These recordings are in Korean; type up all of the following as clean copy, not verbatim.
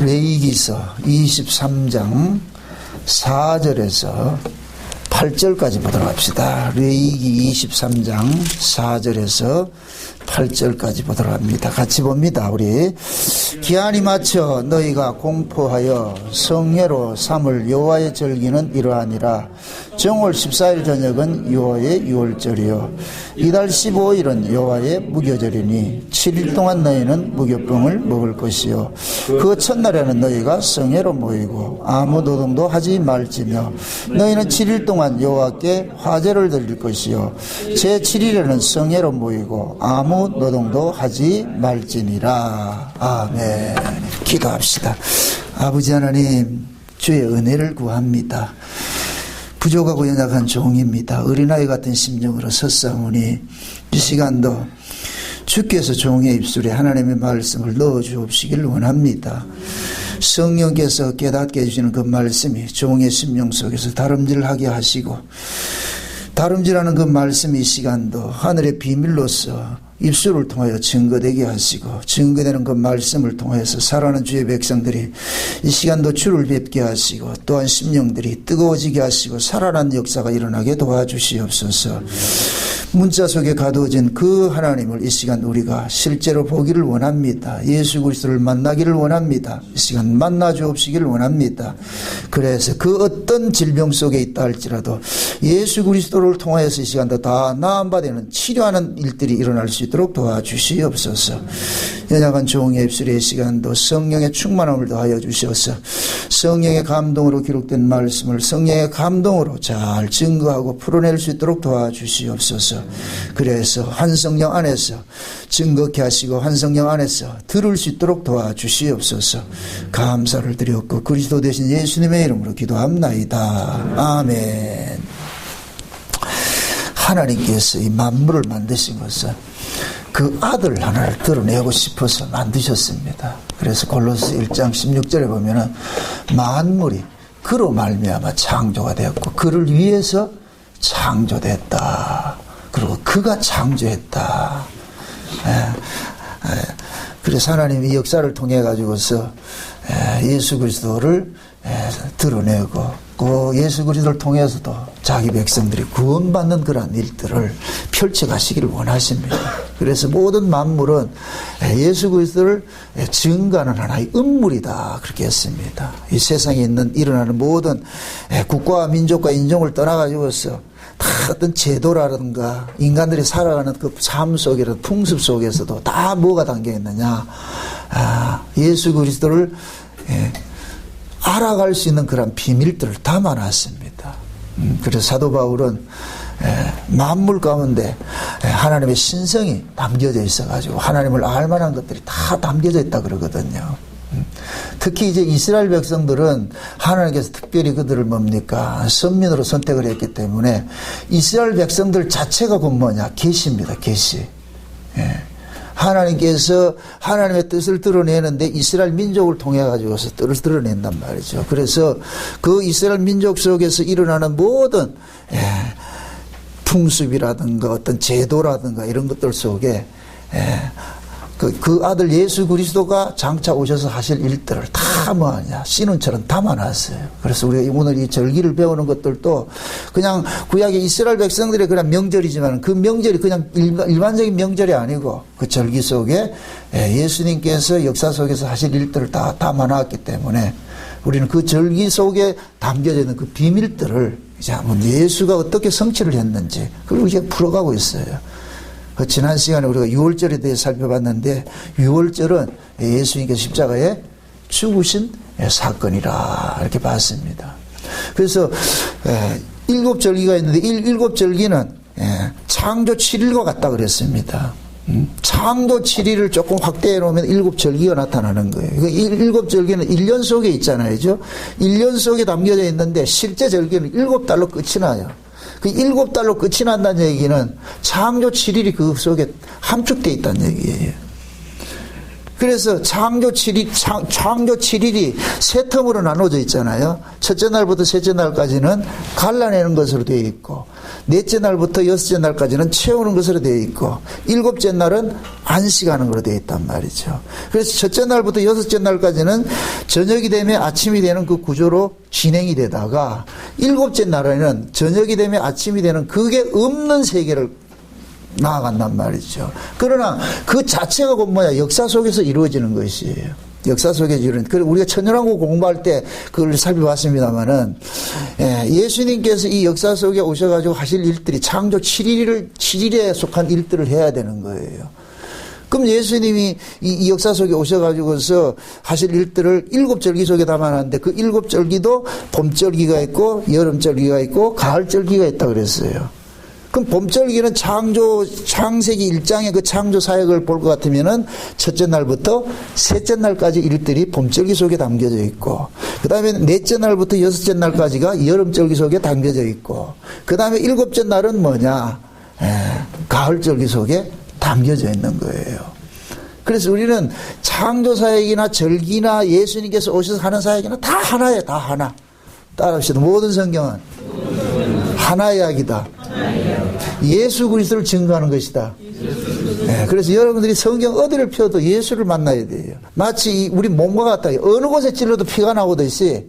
레위기서 23장 4절에서 8절까지 보도록 합시다. 레위기 23장 4절에서 8절까지 보도록 합니다. 같이 봅니다. 우리 기한이 맞춰 너희가 공포하여 성례로 삼을 여호와의 절기는 이러하니라. 정월 14일 저녁은 여호와의 유월절이요 이달 15일은 여호와의 무교절이니 7일 동안 너희는 무교병을 먹을 것이요 그 첫날에는 너희가 성회로 모이고 아무 노동도 하지 말지며 너희는 7일 동안 여호와께 화제를 드릴 것이요 제 7일에는 성회로 모이고 아무 노동도 하지 말지니라. 아멘. 기도합시다. 아버지 하나님, 주의 은혜를 구합니다. 부족하고 연약한 종입니다. 어린아이 같은 심정으로 섰사오니 이 시간도 주께서 종의 입술에 하나님의 말씀을 넣어주옵시길 원합니다. 성령께서 깨닫게 해주시는 그 말씀이 종의 심령 속에서 다름질하게 하시고 다름질하는 그 말씀이 이 시간도 하늘의 비밀로서 입술을 통하여 증거되게 하시고 증거되는 그 말씀을 통해서 살아가는 주의 백성들이 이 시간도 주를 뵙게 하시고 또한 심령들이 뜨거워지게 하시고 살아난 역사가 일어나게 도와주시옵소서. 문자 속에 가두어진 그 하나님을 이 시간 우리가 실제로 보기를 원합니다. 예수 그리스도를 만나기를 원합니다. 이 시간 만나 주옵시기를 원합니다. 그래서 그 어떤 질병 속에 있다 할지라도 예수 그리스도를 통하여서 이 시간도 다 나은 바 되는 치료하는 일들이 일어날 수 있도록 도와주시옵소서. 연약한 종의 입술의 이 시간도 성령의 충만함을 더하여 주셔서 성령의 감동으로 기록된 말씀을 성령의 감동으로 잘 증거하고 풀어낼 수 있도록 도와주시옵소서. 그래서 한 성령 안에서 증거케 하시고 한 성령 안에서 들을 수 있도록 도와주시옵소서. 감사를 드렸고 그리스도 되신 예수님의 이름으로 기도합나이다. 아멘. 하나님께서 이 만물을 만드신 것은 그 아들 하나를 드러내고 싶어서 만드셨습니다. 그래서 골로새 1장 16절에 보면은 만물이 그로 말미암아 창조가 되었고 그를 위해서 창조됐다. 그리고 그가 창조했다. 그래서 하나님이 이 역사를 통해 가지고서 예수 그리스도를 드러내고 그 예수 그리스도를 통해서도 자기 백성들이 구원받는 그런 일들을 펼쳐가시기를 원하십니다. 그래서 모든 만물은 예수 그리스도를 증거하는 하나의 음물이다 그렇게 했습니다. 이 세상에 있는 일어나는 모든 국가와 민족과 인종을 떠나가지고서 다 어떤 제도라든가 인간들이 살아가는 그 삶 속에서 풍습 속에서도 다 뭐가 담겨 있느냐, 예수 그리스도를 알아갈 수 있는 그런 비밀들을 담아놨습니다. 그래서 사도 바울은 만물 가운데 하나님의 신성이 담겨져 있어가지고 하나님을 알만한 것들이 다 담겨져 있다 그러거든요. 특히 이제 이스라엘 백성들은 하나님께서 특별히 그들을 뭡니까? 선민으로 선택을 했기 때문에 이스라엘 백성들 자체가 곧 뭐냐? 계시입니다. 계시. 하나님께서 하나님의 뜻을 드러내는데 이스라엘 민족을 통해 가지고서 뜻을 드러낸단 말이죠. 그래서 그 이스라엘 민족 속에서 일어나는 모든 풍습이라든가 어떤 제도라든가 이런 것들 속에 그 아들 예수 그리스도가 장차 오셔서 하실 일들을 다 뭐하냐 씨눈처럼 담아놨어요. 그래서 우리가 오늘 이 절기를 배우는 것들도 그냥 구약의 이스라엘 백성들의 그냥 명절이지만 그 명절이 그냥 일반적인 명절이 아니고 그 절기 속에 예수님께서 역사 속에서 하실 일들을 다 담아놨기 때문에 우리는 그 절기 속에 담겨져 있는 그 비밀들을 이제 한번 예수가 어떻게 성취를 했는지 그걸 이제 풀어가고 있어요. 지난 시간에 우리가 유월절에 대해 살펴봤는데 유월절은 예수님께서 십자가에 죽으신 사건이라 이렇게 봤습니다. 그래서 일곱 절기가 있는데 일곱 절기는 창조 7일과 같다 그랬습니다. 창조 7일을 조금 확대해 놓으면 일곱 절기가 나타나는 거예요. 일곱 절기는 1년 속에 있잖아요. 1년 속에 담겨져 있는데 실제 절기는 7달로 끝이 나요. 그 7달로 끝이 난다는 얘기는 창조 7일이 그 속에 함축되어 있다는 얘기예요. 그래서 창조 7일이 세 텀으로 나눠져 있잖아요. 첫째 날부터 셋째 날까지는 갈라내는 것으로 되어 있고, 넷째 날부터 여섯째 날까지는 채우는 것으로 되어 있고, 일곱째 날은 안식하는 것으로 되어 있단 말이죠. 그래서 첫째 날부터 여섯째 날까지는 저녁이 되면 아침이 되는 그 구조로 진행이 되다가, 일곱째 날에는 저녁이 되면 아침이 되는 그게 없는 세계를 나아간단 말이죠. 그러나 그 자체가 곧 뭐야? 역사 속에서 이루어지는 것이에요. 역사 속에서 이루어지는. 그리고 우리가 천연왕국 공부할 때 그걸 살펴봤습니다만은, 예수님께서 이 역사 속에 오셔가지고 하실 일들이 창조 7일에 속한 일들을 해야 되는 거예요. 그럼 예수님이 이 역사 속에 오셔가지고서 하실 일들을 7절기 속에 담아놨는데, 그 7절기도 봄절기가 있고 여름절기가 있고 가을절기가 있다 그랬어요. 그럼 봄절기는 창세기 1장의 그 창조 사역을 볼 것 같으면은 첫째 날부터 셋째 날까지 일들이 봄절기 속에 담겨져 있고, 그 다음에 넷째 날부터 여섯째 날까지가 여름절기 속에 담겨져 있고, 그 다음에 일곱째 날은 뭐냐? 가을절기 속에 담겨져 있는 거예요. 그래서 우리는 창조 사역이나 절기나 예수님께서 오셔서 하는 사역이나 다 하나예요. 다 하나. 따라합시다. 모든 성경은 하나 이야기다. 예수 그리스도를 증거하는 것이다. 그래서 여러분들이 성경 어디를 펴도 예수를 만나야 돼요. 마치 우리 몸과 같다. 어느 곳에 찔러도 피가 나오듯이,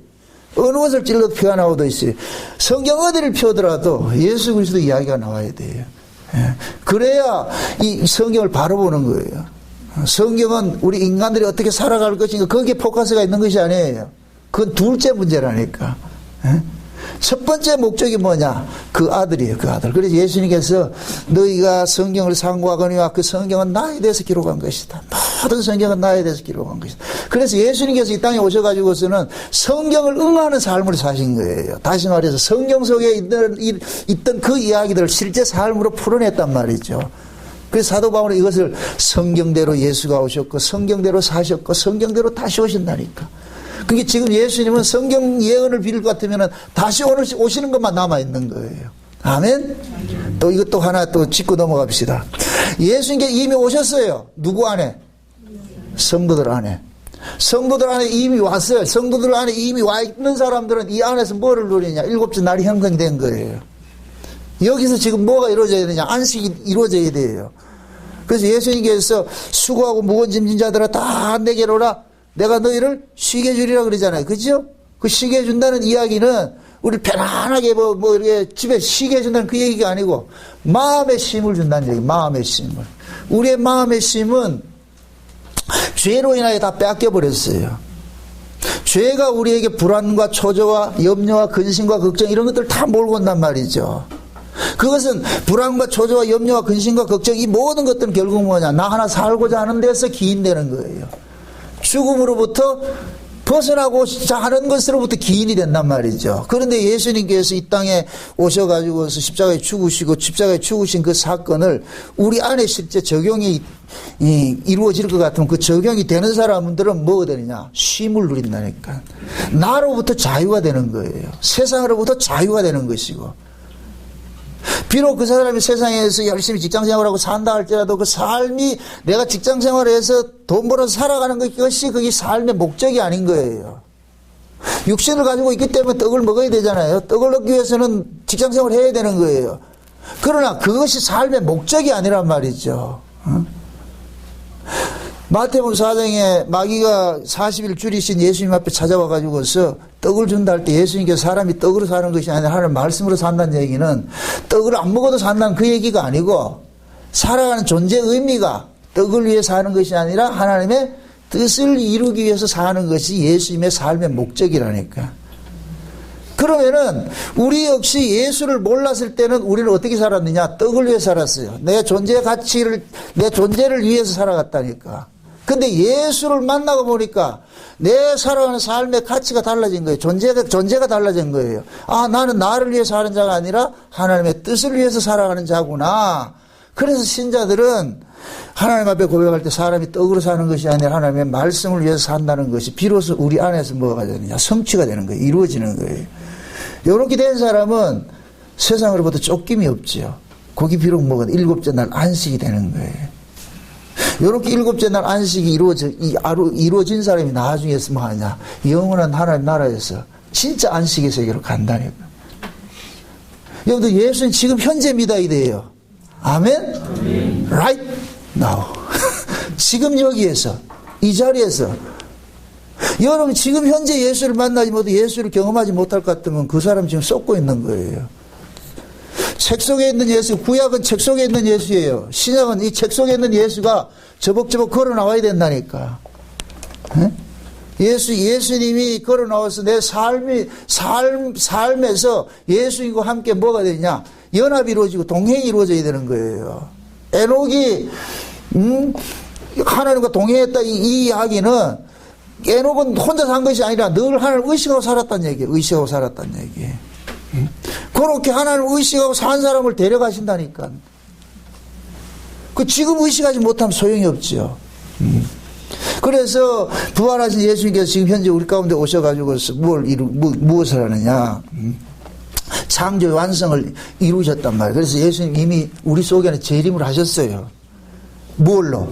어느 곳을 찔러도 피가 나오듯이 성경 어디를 펴더라도 예수 그리스도 이야기가 나와야 돼요. 그래야 이 성경을 바로 보는 거예요. 성경은 우리 인간들이 어떻게 살아갈 것인가, 거기에 포커스가 있는 것이 아니에요. 그건 둘째 문제라니까. 첫 번째 목적이 뭐냐? 그 아들이에요, 그 아들. 그래서 예수님께서 너희가 성경을 상고하거니와 그 성경은 나에 대해서 기록한 것이다. 모든 성경은 나에 대해서 기록한 것이다. 그래서 예수님께서 이 땅에 오셔가지고서는 성경을 응하는 삶을 사신 거예요. 다시 말해서 성경 속에 있던 그 이야기들을 실제 삶으로 풀어냈단 말이죠. 그래서 사도 바울은 이것을 성경대로 예수가 오셨고 성경대로 사셨고 성경대로 다시 오신다니까. 그게 지금 예수님은 성경 예언을 빌 것 같으면 다시 오시는 것만 남아있는 거예요. 아멘? 또 이것도 하나 또 짚고 넘어갑시다. 예수님께 이미 오셨어요. 누구 안에? 성도들 안에. 성도들 안에 이미 왔어요. 성도들 안에 이미 와 있는 사람들은 이 안에서 뭐를 누리냐? 일곱째 날이 형성된 거예요. 여기서 지금 뭐가 이루어져야 되냐? 안식이 이루어져야 돼요. 그래서 예수님께서 수고하고 무거운 짐진 자들아 다 내게로 오라. 내가 너희를 쉬게 해주리라 그러잖아요. 그죠? 그 쉬게 해준다는 이야기는 우리 편안하게 이렇게 집에 쉬게 해준다는 그 얘기가 아니고 마음의 쉼을 준다는 얘기. 마음의 쉼을. 우리의 마음의 쉼은 죄로 인하여 다 뺏겨버렸어요. 죄가 우리에게 불안과 초조와 염려와 근심과 걱정 이런 것들을 다 몰고 온단 말이죠. 그것은 불안과 초조와 염려와 근심과 걱정 이 모든 것들은 결국 뭐냐? 나 하나 살고자 하는 데서 기인되는 거예요. 죽음으로부터 벗어나고자 하는 것으로부터 기인이 된단 말이죠. 그런데 예수님께서 이 땅에 오셔가지고서 십자가에 죽으시고 십자가에 죽으신 그 사건을 우리 안에 실제 적용이 이루어질 것 같으면 그 적용이 되는 사람들은 뭐가 되느냐? 쉼을 누린다니까. 나로부터 자유가 되는 거예요. 세상으로부터 자유가 되는 것이고. 비록 그 사람이 세상에서 열심히 직장생활하고 산다 할지라도 그 삶이 내가 직장생활해서 돈 벌어서 살아가는 것이 그게 삶의 목적이 아닌 거예요. 육신을 가지고 있기 때문에 떡을 먹어야 되잖아요. 떡을 얻기 위해서는 직장생활을 해야 되는 거예요. 그러나 그것이 삶의 목적이 아니란 말이죠. 마태복음 4장에 마귀가 40일 줄이신 예수님 앞에 찾아와가지고서 떡을 준다 할 때 예수님께서 사람이 떡으로 사는 것이 아니라 하나님 말씀으로 산다는 얘기는 떡을 안 먹어도 산다는 그 얘기가 아니고 살아가는 존재의 의미가 떡을 위해 사는 것이 아니라 하나님의 뜻을 이루기 위해서 사는 것이 예수님의 삶의 목적이라니까. 그러면은 우리 역시 예수를 몰랐을 때는 우리는 어떻게 살았느냐? 떡을 위해 살았어요. 내 존재의 가치를, 내 존재를 위해서 살아갔다니까. 근데 예수를 만나고 보니까 내 살아가는 삶의 가치가 달라진 거예요. 존재가 달라진 거예요. 아, 나는 나를 위해서 사는 자가 아니라 하나님의 뜻을 위해서 살아가는 자구나. 그래서 신자들은 하나님 앞에 고백할 때 사람이 떡으로 사는 것이 아니라 하나님의 말씀을 위해서 산다는 것이 비로소 우리 안에서 뭐가 되느냐? 성취가 되는 거예요. 이루어지는 거예요. 이렇게 된 사람은 세상으로부터 쫓김이 없지요. 거기 비록 뭐가 일곱째 날 안식이 되는 거예요. 이렇게 일곱째 날 안식이 이루어진 사람이 나중에서 뭐 하냐. 영원한 하나님 나라에서 진짜 안식의 세계로 간다니까. 여러분들 예수는 지금 현재 믿어야 돼요. 아멘? Right now. 지금 여기에서, 이 자리에서. 여러분 지금 현재 예수를 만나지 못해 예수를 경험하지 못할 것 같으면 그 사람 지금 썩고 있는 거예요. 책 속에 있는 예수, 구약은 책 속에 있는 예수예요. 신약은 이 책 속에 있는 예수가 저벅저벅 걸어 나와야 된다니까. 네? 예수님이 걸어 나와서 내 삶에서 예수님과 함께 뭐가 되냐? 연합이 이루어지고 동행이 이루어져야 되는 거예요. 에녹이, 하나님과 동행했다 이 이야기는 에녹은 혼자 산 것이 아니라 늘 하나님을 의식하고 살았다는 얘기예요. 의식하고 살았다는 얘기예요. 그렇게 하나님을 의식하고 산 사람을 데려가신다니까. 지금 의식하지 못하면 소용이 없죠. 그래서 부활하신 예수님께서 지금 현재 우리 가운데 오셔가지고 무엇을 하느냐. 창조의 완성을 이루셨단 말이에요. 그래서 예수님 이미 우리 속에는 재림을 하셨어요. 뭘로?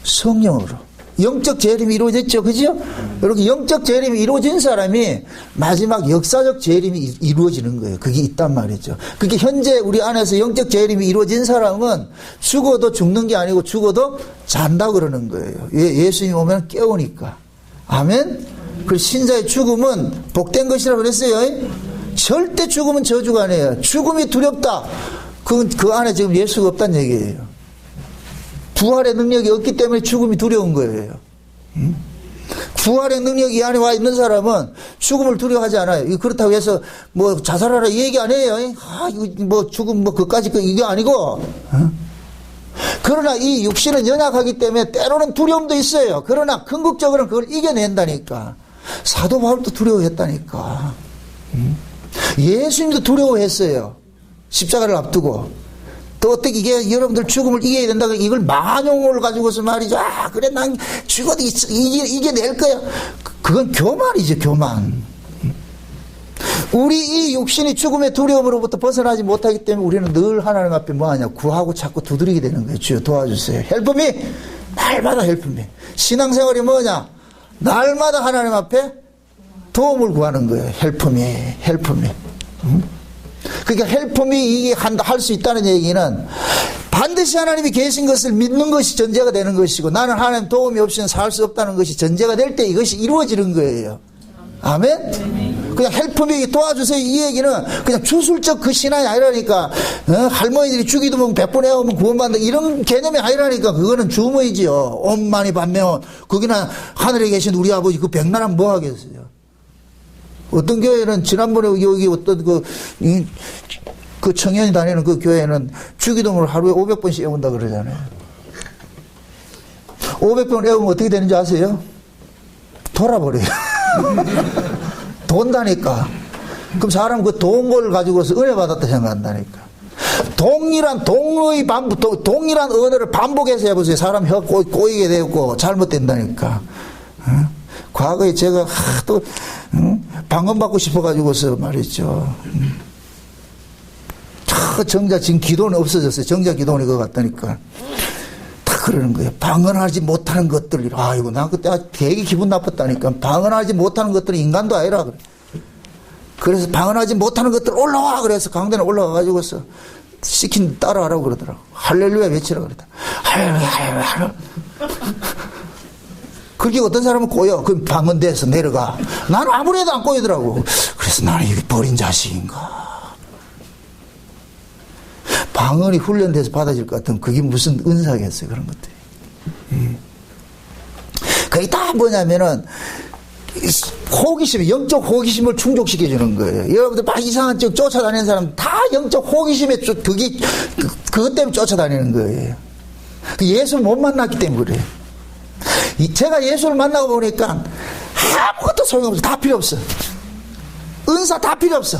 성령으로. 영적 재림이 이루어졌죠. 그죠? 이렇게 영적 재림이 이루어진 사람이 마지막 역사적 재림이 이루어지는 거예요. 그게 있단 말이죠. 그게 현재 우리 안에서 영적 재림이 이루어진 사람은 죽어도 죽는 게 아니고 죽어도 잔다 그러는 거예요. 예수님 오면 깨우니까. 아멘? 그 신자의 죽음은 복된 것이라고 그랬어요. 절대 죽음은 저주가 아니에요. 죽음이 두렵다. 그 안에 지금 예수가 없다는 얘기예요. 부활의 능력이 없기 때문에 죽음이 두려운 거예요. 부활의 능력이 이 안에 와 있는 사람은 죽음을 두려워하지 않아요. 그렇다고 해서 뭐 자살하라 이 얘기 안 해요. 이거 뭐 죽음 뭐 그까짓 거 이게 아니고. 그러나 이 육신은 연약하기 때문에 때로는 두려움도 있어요. 그러나 궁극적으로는 그걸 이겨낸다니까. 사도 바울도 두려워했다니까. 예수님도 두려워했어요. 십자가를 앞두고. 또 어떻게 이게 여러분들 죽음을 이겨야 된다. 이걸 만용을 가지고서 말이죠. 그래 난 죽어도 이겨낼 거야. 그건 교만이죠. 교만. 우리 이 육신이 죽음의 두려움으로부터 벗어나지 못하기 때문에 우리는 늘 하나님 앞에 뭐하냐. 구하고 자꾸 두드리게 되는 거예요. 주여 도와주세요. 헬프미. 날마다 헬프미. 신앙생활이 뭐냐. 날마다 하나님 앞에 도움을 구하는 거예요. 헬프미. 헬프미. 그러니까 헬프미 이게 할 수 있다는 얘기는 반드시 하나님이 계신 것을 믿는 것이 전제가 되는 것이고 나는 하나님 도움이 없이는 살 수 없다는 것이 전제가 될 때 이것이 이루어지는 거예요. 아멘? 그냥 헬프미 도와주세요 이 얘기는 그냥 주술적 그 신앙이 아니라니까. 할머니들이 주기도 먹으면 100번 해오면 구원받는다 이런 개념이 아니라니까. 그거는 주모이지요. 엄만이 반매원. 거기나 하늘에 계신 우리 아버지 그 백나라면 뭐 하겠어요. 어떤 교회는 지난번에 여기 어떤 그 청년이 다니는 그 교회는 주기도문을 하루에 500번씩 애운다 그러잖아요. 500번 애우면 어떻게 되는지 아세요? 돌아버려요. 돈다니까. 그럼 사람 그 돈 걸 가지고서 은혜 받았다 생각한다니까. 동일한 언어를 반복해서 해보세요. 사람 혀 꼬이게 되고 잘못된다니까. 과거에 제가 하도 방언받고 싶어가지고서 말이죠. 정작 지금 기도는 없어졌어요. 정작 기도는 그거 같다니까. 다 그러는 거예요. 방언하지 못하는 것들. 아이고 난 그때 되게 기분 나빴다니까. 방언하지 못하는 것들은 인간도 아니라 그래. 그래서 방언하지 못하는 것들 올라와 그래서 강단에 올라가가지고서 시킨 따라하라고 그러더라고. 할렐루야 외치라고 그러더라고. 할렐루야. 그렇게 어떤 사람은 꼬여. 그럼 방언대에서 내려가. 나는 아무래도 안 꼬이더라고. 그래서 나는 이게 버린 자식인가. 방언이 훈련돼서 받아질 것 같으면 그게 무슨 은사겠어요. 그런 것들이. 그게 다 뭐냐면은 호기심, 영적 호기심을 충족시켜주는 거예요. 여러분들 막 이상한 쪽 쫓아다니는 사람 다 영적 호기심에 그것 때문에 쫓아다니는 거예요. 예수를 못 만났기 때문에 그래요. 제가 예수를 만나고 보니까 아무것도 소용없어. 다 필요 없어. 은사 다 필요 없어.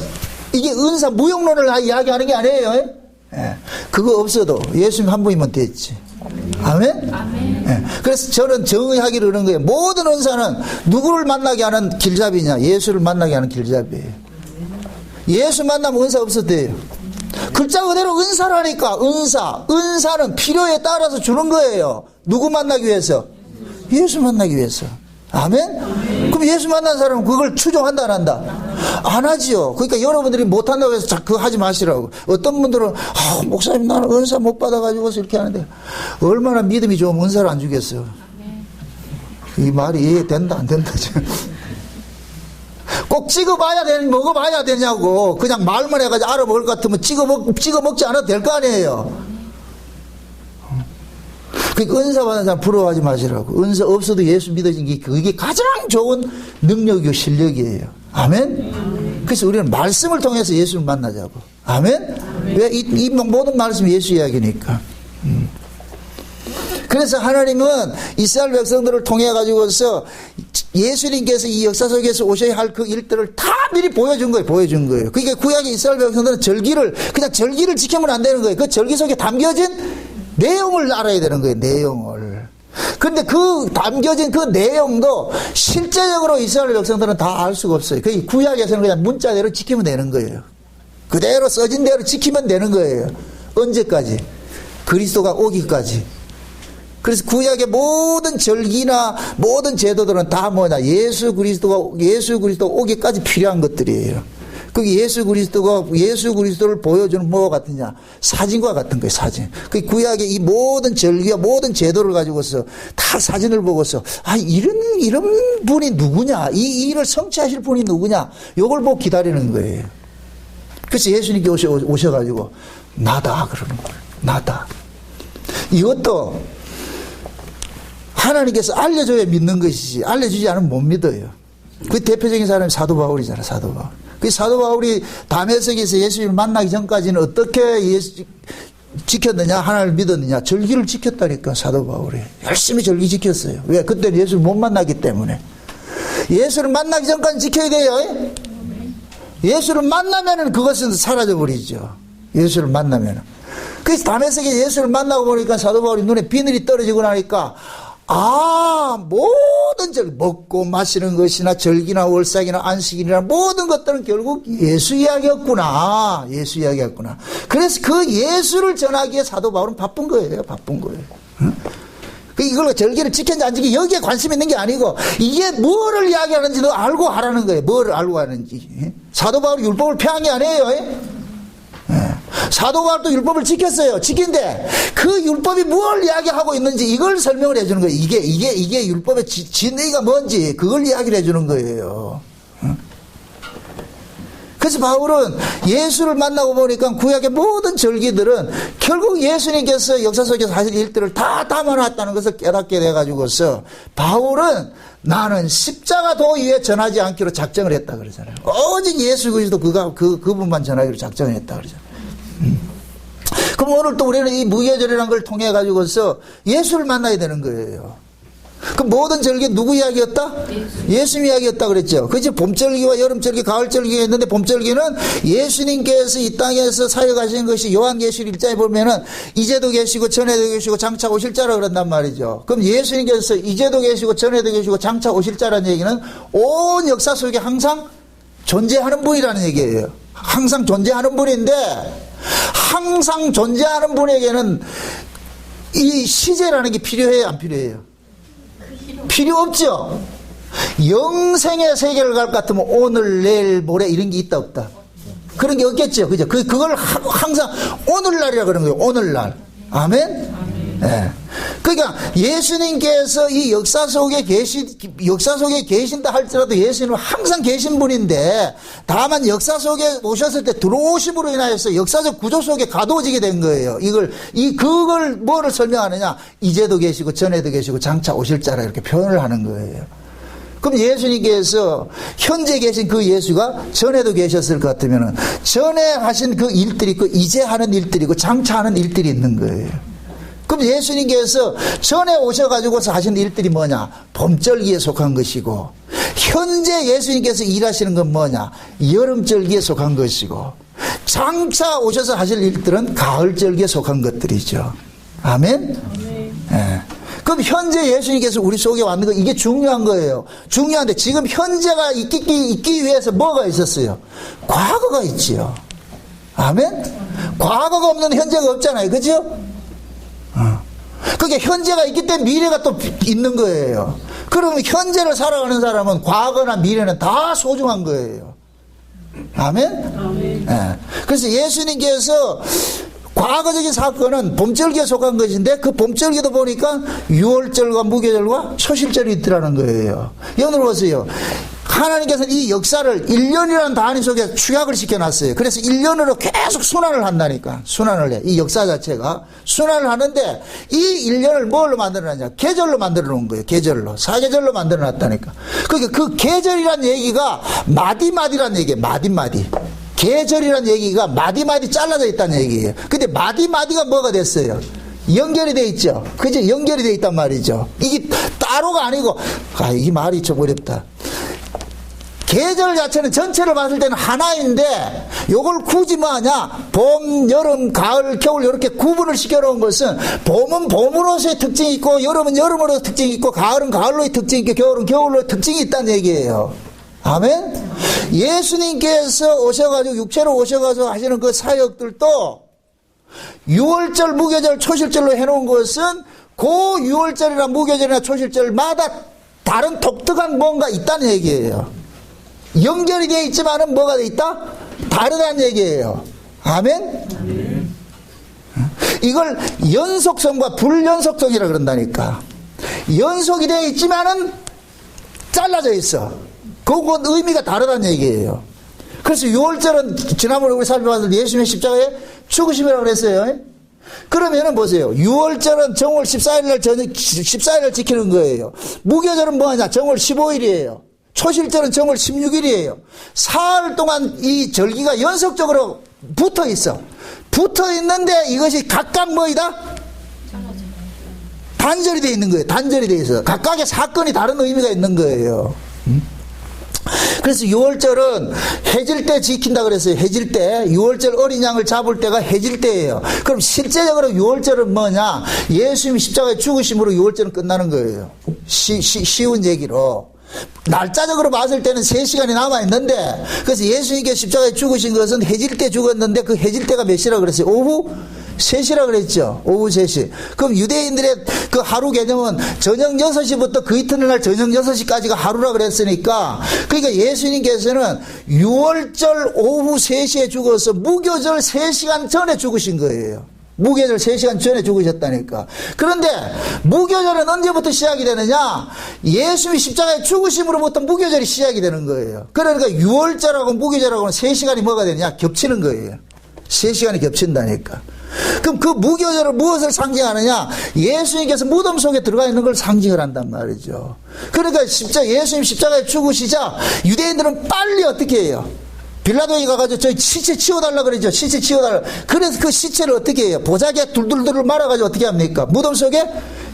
이게 은사 무용론을 이야기하는 게 아니에요. 예. 그거 없어도 예수님 한 분이면 됐지. 아멘? 아멘. 예. 그래서 저는 정의하기를 그런 거예요. 모든 은사는 누구를 만나게 하는 길잡이냐? 예수를 만나게 하는 길잡이에요. 예수 만나면 은사 없어도 돼요. 글자 그대로 은사라니까. 은사는 필요에 따라서 주는 거예요. 누구 만나기 위해서? 예수 만나기 위해서. 아멘? 그럼 예수 만난 사람은 그걸 추종한다 안 한다? 안 하지요. 그러니까 여러분들이 못한다고 해서 그거 하지 마시라고. 어떤 분들은 목사님 나는 은사 못 받아가지고서 이렇게 하는데 얼마나 믿음이 좋으면 은사를 안 주겠어. 이 말이 된다 안 된다 지금. 꼭 찍어봐야 되니 먹어봐야 되냐고. 그냥 말만 해가지고 알아먹을 것 같으면 찍어 먹지 않아도 될 거 아니에요. 그러니까 은사 받는 사람 부러워하지 마시라고. 은사 없어도 예수 믿어진 게 그게 가장 좋은 능력이고 실력이에요. 아멘? 그래서 우리는 말씀을 통해서 예수를 만나자고. 아멘? 왜? 이 모든 말씀이 예수 이야기니까. 그래서 하나님은 이스라엘 백성들을 통해 가지고서 예수님께서 이 역사 속에서 오셔야 할 그 일들을 다 미리 보여준 거예요. 그러니까 구약의 이스라엘 백성들은 그냥 절기를 지키면 안 되는 거예요. 그 절기 속에 담겨진 내용을 알아야 되는 거예요. 내용을. 그런데 그 담겨진 그 내용도 실제적으로 이스라엘 백성들은 다 알 수가 없어요. 그 구약에서는 그냥 문자대로 지키면 되는 거예요. 그대로 써진 대로 지키면 되는 거예요. 언제까지? 그리스도가 오기까지. 그래서 구약의 모든 절기나 모든 제도들은 다 뭐냐? 예수 그리스도가 오기까지 필요한 것들이에요. 그게 예수 그리스도를 보여주는 뭐와 같으냐? 사진과 같은 거예요, 사진. 그 구약의 이 모든 절기와 모든 제도를 가지고서 다 사진을 보고서, 이런 분이 누구냐? 이 일을 성취하실 분이 누구냐? 요걸 보고 기다리는 거예요. 그래서 예수님께 오셔가지고, 나다, 그러는 거예요. 나다. 이것도 하나님께서 알려줘야 믿는 것이지, 알려주지 않으면 못 믿어요. 그 대표적인 사람이 사도 바울이잖아, 사도 바울. 그 사도 바울이 다메섹에서 예수님을 만나기 전까지는 어떻게 예수 지켰느냐, 하나님을 믿었느냐, 절기를 지켰다니까. 사도 바울이 열심히 절기 지켰어요. 왜? 그때는 예수를 못 만나기 때문에. 예수를 만나기 전까지 지켜야 돼요. 예수를 만나면은 그것은 사라져버리죠. 예수를 만나면은. 그래서 다메섹에 예수를 만나고 보니까 사도 바울이 눈에 비늘이 떨어지고 나니까, 모든 절기, 먹고 마시는 것이나 절기나 월삭이나 안식일이나 모든 것들은 결국 예수 이야기였구나. 예수 이야기였구나. 그래서 그 예수를 전하기에 사도 바울은 바쁜 거예요. 응? 이걸 절기를 지켰는지 안 지켰는지 여기에 관심 있는 게 아니고 이게 뭐를 이야기하는지도 알고 하라는 거예요. 뭐를 알고 하는지. 사도 바울이 율법을 폐한 게 아니에요. 사도 바울도 율법을 지켰어요. 지킨데 그 율법이 뭘 이야기하고 있는지 이걸 설명을 해주는 거예요. 이게 율법의 진리가 뭔지 그걸 이야기를 해주는 거예요. 그래서 바울은 예수를 만나고 보니까 구약의 모든 절기들은 결국 예수님께서 역사 속에서 하실 일들을 다 담아놨다는 것을 깨닫게 돼가지고서 바울은 나는 십자가 도 위에 전하지 않기로 작정을 했다 그러잖아요. 오직 예수 그리스도 그분만 전하기로 작정을 했다 그러잖아요. 그럼 오늘 또 우리는 이 무예절이라는 걸 통해 가지고서 예수를 만나야 되는 거예요. 그럼 모든 절기 누구 이야기였다? 예수 이야기였다 그랬죠. 그죠? 봄절기와 여름절기, 가을절기가 있는데 봄절기는 예수님께서 이 땅에서 사역하신 것이 요한계시록 1장에 보면은 이제도 계시고 전에도 계시고 장차 오실 자라 그런단 말이죠. 그럼 예수님께서 이제도 계시고 전에도 계시고 장차 오실 자라는 얘기는 온 역사 속에 항상 존재하는 분이라는 얘기예요. 항상 존재하는 분인데 항상 존재하는 분에게는 이 시제라는 게 필요해요, 안 필요해요? 필요 없죠. 영생의 세계를 갈 것 같으면 오늘, 내일, 모레 이런 게 있다 없다? 그런 게 없겠죠. 그죠? 그걸 항상 오늘날이라 그러는 거예요. 오늘날. 아멘? 네. 그러니까 예수님께서 이 역사 속에 계신다 할지라도 예수님은 항상 계신 분인데 다만 역사 속에 오셨을 때 들어오심으로 인하여서 역사적 구조 속에 가두어지게 된 거예요. 그걸 뭐를 설명하느냐? 이제도 계시고 전에도 계시고 장차 오실 자라 이렇게 표현을 하는 거예요. 그럼 예수님께서 현재 계신 그 예수가 전에도 계셨을 것 같으면은 전에 하신 그 일들이 있고 이제 하는 일들이 있고 장차 하는 일들이 있는 거예요. 그럼 예수님께서 전에 오셔가지고서 하신 일들이 뭐냐? 봄절기에 속한 것이고 현재 예수님께서 일하시는 건 뭐냐? 여름절기에 속한 것이고 장차 오셔서 하실 일들은 가을절기에 속한 것들이죠. 아멘? 네. 그럼 현재 예수님께서 우리 속에 왔는 거 이게 중요한 거예요. 중요한데 지금 현재가 있기 위해서 뭐가 있었어요? 과거가 있지요. 아멘? 과거가 없는 현재가 없잖아요. 그죠? 그게 현재가 있기 때문에 미래가 또 있는 거예요. 그러면 현재를 살아가는 사람은 과거나 미래는 다 소중한 거예요. 아멘? 네. 그래서 예수님께서 과거적인 사건은 봄절기에 속한 것인데 그 봄절기도 보니까 유월절과 무교절과 초실절이 있더라는 거예요. 여러분 보세요. 하나님께서는 이 역사를 1년이라는 단위 속에 축약을 시켜놨어요. 그래서 1년으로 계속 순환을 한다니까. 순환을 해. 이 역사 자체가 순환을 하는데 이 1년을 뭘로 만들어놨냐? 계절로 만들어 놓은 거예요. 계절로. 사계절로 만들어 놨다니까. 그러니까 그 계절이란 얘기가 마디마디란 얘기예요. 마디마디. 계절이란 얘기가 마디마디 잘라져 있다는 얘기예요. 근데 마디마디가 뭐가 됐어요? 연결이 돼 있죠. 그죠? 연결이 돼 있단 말이죠. 이게 따로가 아니고, 이 말이 좀 어렵다. 계절 자체는 전체를 봤을 때는 하나인데 요걸 굳이 뭐하냐, 봄, 여름, 가을, 겨울 이렇게 구분을 시켜놓은 것은 봄은 봄으로서의 특징이 있고 여름은 여름으로서의 특징이 있고 가을은 가을로의 특징이 있고 겨울은 겨울로의 특징이 있다는 얘기예요. 아멘? 예수님께서 오셔가지고 육체로 오셔가지고 하시는 그 사역들도 유월절, 무교절, 초실절로 해놓은 것은 그 유월절이나 무교절이나 초실절마다 다른 독특한 뭔가 있다는 얘기예요. 연결이 되어 있지만은 뭐가 되어 있다? 다르다는 얘기예요. 아멘? 아멘. 이걸 연속성과 불연속성이라 그런다니까. 연속이 되어 있지만은 잘라져 있어. 그건 의미가 다르다는 얘기예요. 그래서 6월절은 지난번에 우리 살펴봤는데 예수님의 십자가에 죽으심이라고 그랬어요. 그러면은 보세요. 6월절은 정월 14일날 저녁 14일을 지키는 거예요. 무교절은 뭐하냐? 정월 15일이에요. 초실절은 정월 16일이에요. 사흘 동안 이 절기가 연속적으로 붙어 있어. 붙어 있는데 이것이 각각 뭐이다? 단절이 되어 있는 거예요. 단절이 되어 있어. 각각의 사건이 다른 의미가 있는 거예요. 그래서 6월절은 해질 때 지킨다 그랬어요. 해질 때. 6월절 어린 양을 잡을 때가 해질 때예요. 그럼 실제적으로 6월절은 뭐냐? 예수님이 십자가에 죽으심으로 6월절은 끝나는 거예요. 쉬운 얘기로. 날짜적으로 봤을 때는 3시간이 남아있는데, 그래서 예수님께 십자가에 죽으신 것은 해질 때 죽었는데 그 해질 때가 몇 시라고 그랬어요? 오후 3시라 그랬죠. 오후 3시. 그럼 유대인들의 그 하루 개념은 저녁 6시부터 그 이튿날 저녁 6시까지가 하루라 그랬으니까, 그러니까 예수님께서는 6월절 오후 3시에 죽어서 무교절 3시간 전에 죽으신 거예요. 무교절 3시간 전에 죽으셨다니까. 그런데 무교절은 언제부터 시작이 되느냐? 예수님이 십자가에 죽으심으로부터 무교절이 시작이 되는 거예요. 그러니까 6월절하고 무교절하고는 3시간이 뭐가 되느냐? 겹치는 거예요. 3시간이 겹친다니까. 그럼 그 무교절은 무엇을 상징하느냐? 예수님께서 무덤 속에 들어가 있는 걸 상징을 한단 말이죠. 그러니까 예수님 십자가에 죽으시자 유대인들은 빨리 어떻게 해요? 빌라도에 가가지고 저 시체 치워달라 그러죠. 시체 치워달라. 그래서 그 시체를 어떻게 해요? 보자기에 둘둘둘 말아가지고 어떻게 합니까? 무덤 속에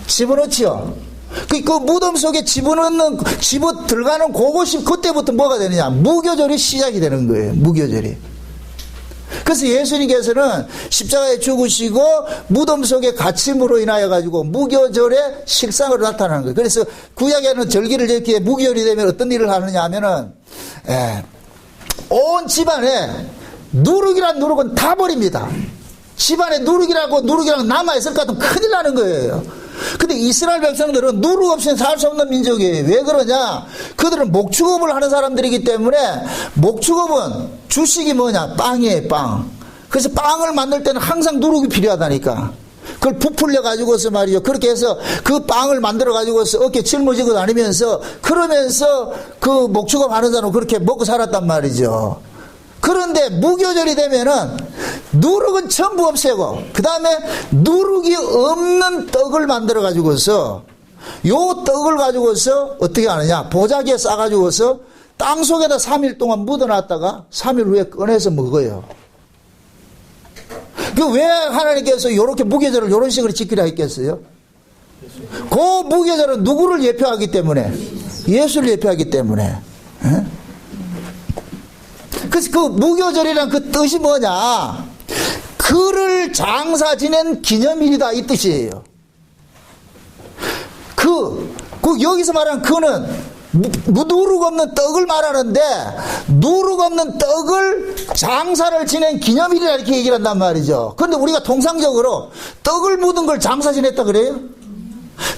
집어넣지요. 그 무덤 속에 집어 들어가는 그곳이 그때부터 뭐가 되느냐? 무교절이 시작이 되는 거예요. 무교절이. 그래서 예수님께서는 십자가에 죽으시고 무덤 속에 갇힘으로 인하여 가지고 무교절의 실상으로 나타나는 거예요. 그래서 구약에는 절기를 지키기에 무교절이 되면 어떤 일을 하느냐 하면은, 온 집안에 누룩이란 누룩은 다 버립니다. 집안에 누룩이랑 남아있을 것 같으면 큰일 나는 거예요. 근데 이스라엘 백성들은 누룩 없이는 살 수 없는 민족이에요. 왜 그러냐? 그들은 목축업을 하는 사람들이기 때문에, 목축업은 주식이 뭐냐? 빵이에요, 빵. 그래서 빵을 만들 때는 항상 누룩이 필요하다니까. 그걸 부풀려 가지고서 말이죠. 그렇게 해서 그 빵을 만들어 가지고서 어깨에 짊어지고 다니면서, 그러면서 그 목축업 하는 사람은 그렇게 먹고 살았단 말이죠. 그런데 무교절이 되면은 누룩은 전부 없애고, 그 다음에 누룩이 없는 떡을 만들어 가지고서, 요 떡을 가지고서 어떻게 하느냐? 보자기에 싸가지고서 땅 속에다 3일 동안 묻어놨다가 3일 후에 꺼내서 먹어요. 그 왜 하나님께서 요렇게 무교절을 요런 식으로 지키라 했겠어요? 그 무교절은 누구를 예표하기 때문에? 예수를 예표하기 때문에. 에? 그래서 그 무교절이란 그 뜻이 뭐냐? 그를 장사 지낸 기념일이다, 이 뜻이에요. 여기서 말하는 그는 누룩 없는 떡을 말하는데 누룩 없는 떡을 장사를 지낸 기념일이라 이렇게 얘기를 한단 말이죠. 그런데 우리가 통상적으로 떡을 묻은 걸 장사 지냈다 그래요?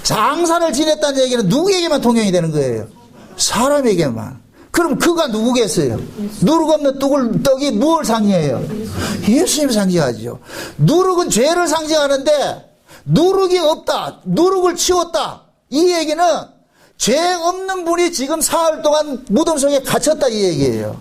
장사를 지냈다는 얘기는 누구에게만 통용이 되는 거예요? 사람에게만. 그럼 그가 누구겠어요? 누룩 없는 떡이 무엇을 상징해요? 예수님을 상징하죠. 누룩은 죄를 상징하는데 누룩이 없다, 누룩을 치웠다, 이 얘기는 죄 없는 분이 지금 사흘 동안 무덤 속에 갇혔다 이 얘기예요.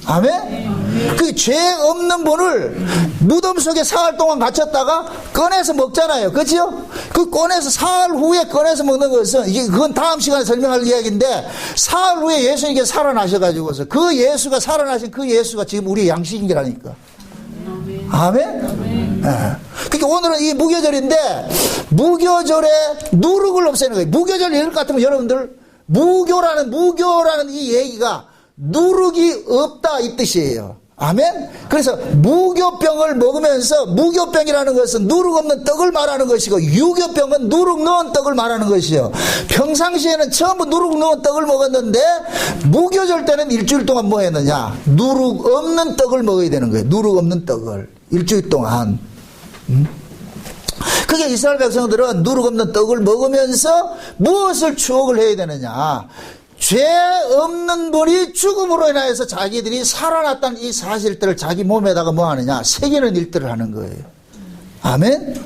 아멘? 그 죄 없는 분을 무덤 속에 사흘 동안 갇혔다가 꺼내서 먹잖아요. 그렇죠? 그 꺼내서 사흘 후에 꺼내서 먹는 것은 이게 그건 다음 시간에 설명할 이야기인데 사흘 후에 예수님께 살아나셔가지고서 그 예수가 살아나신 그 예수가 지금 우리의 양식인 게라니까. 아멘? 네. 그러니까 오늘은 이 무교절인데 무교절에 누룩을 없애는 거예요. 무교절 예를 같으면 여러분들 무교라는 이 얘기가 누룩이 없다 이 뜻이에요. 아멘? 그래서 무교병을 먹으면서 무교병이라는 것은 누룩 없는 떡을 말하는 것이고 유교병은 누룩 넣은 떡을 말하는 것이요. 평상시에는 전부 누룩 넣은 떡을 먹었는데 무교절 때는 일주일 동안 뭐 했느냐? 누룩 없는 떡을 먹어야 되는 거예요. 누룩 없는 떡을 일주일 동안. 그게 이스라엘 백성들은 누룩 없는 떡을 먹으면서 무엇을 추억을 해야 되느냐? 죄 없는 분이 죽음으로 인하여서 자기들이 살아났다는 이 사실들을 자기 몸에다가 뭐 하느냐? 새기는 일들을 하는 거예요. 아멘?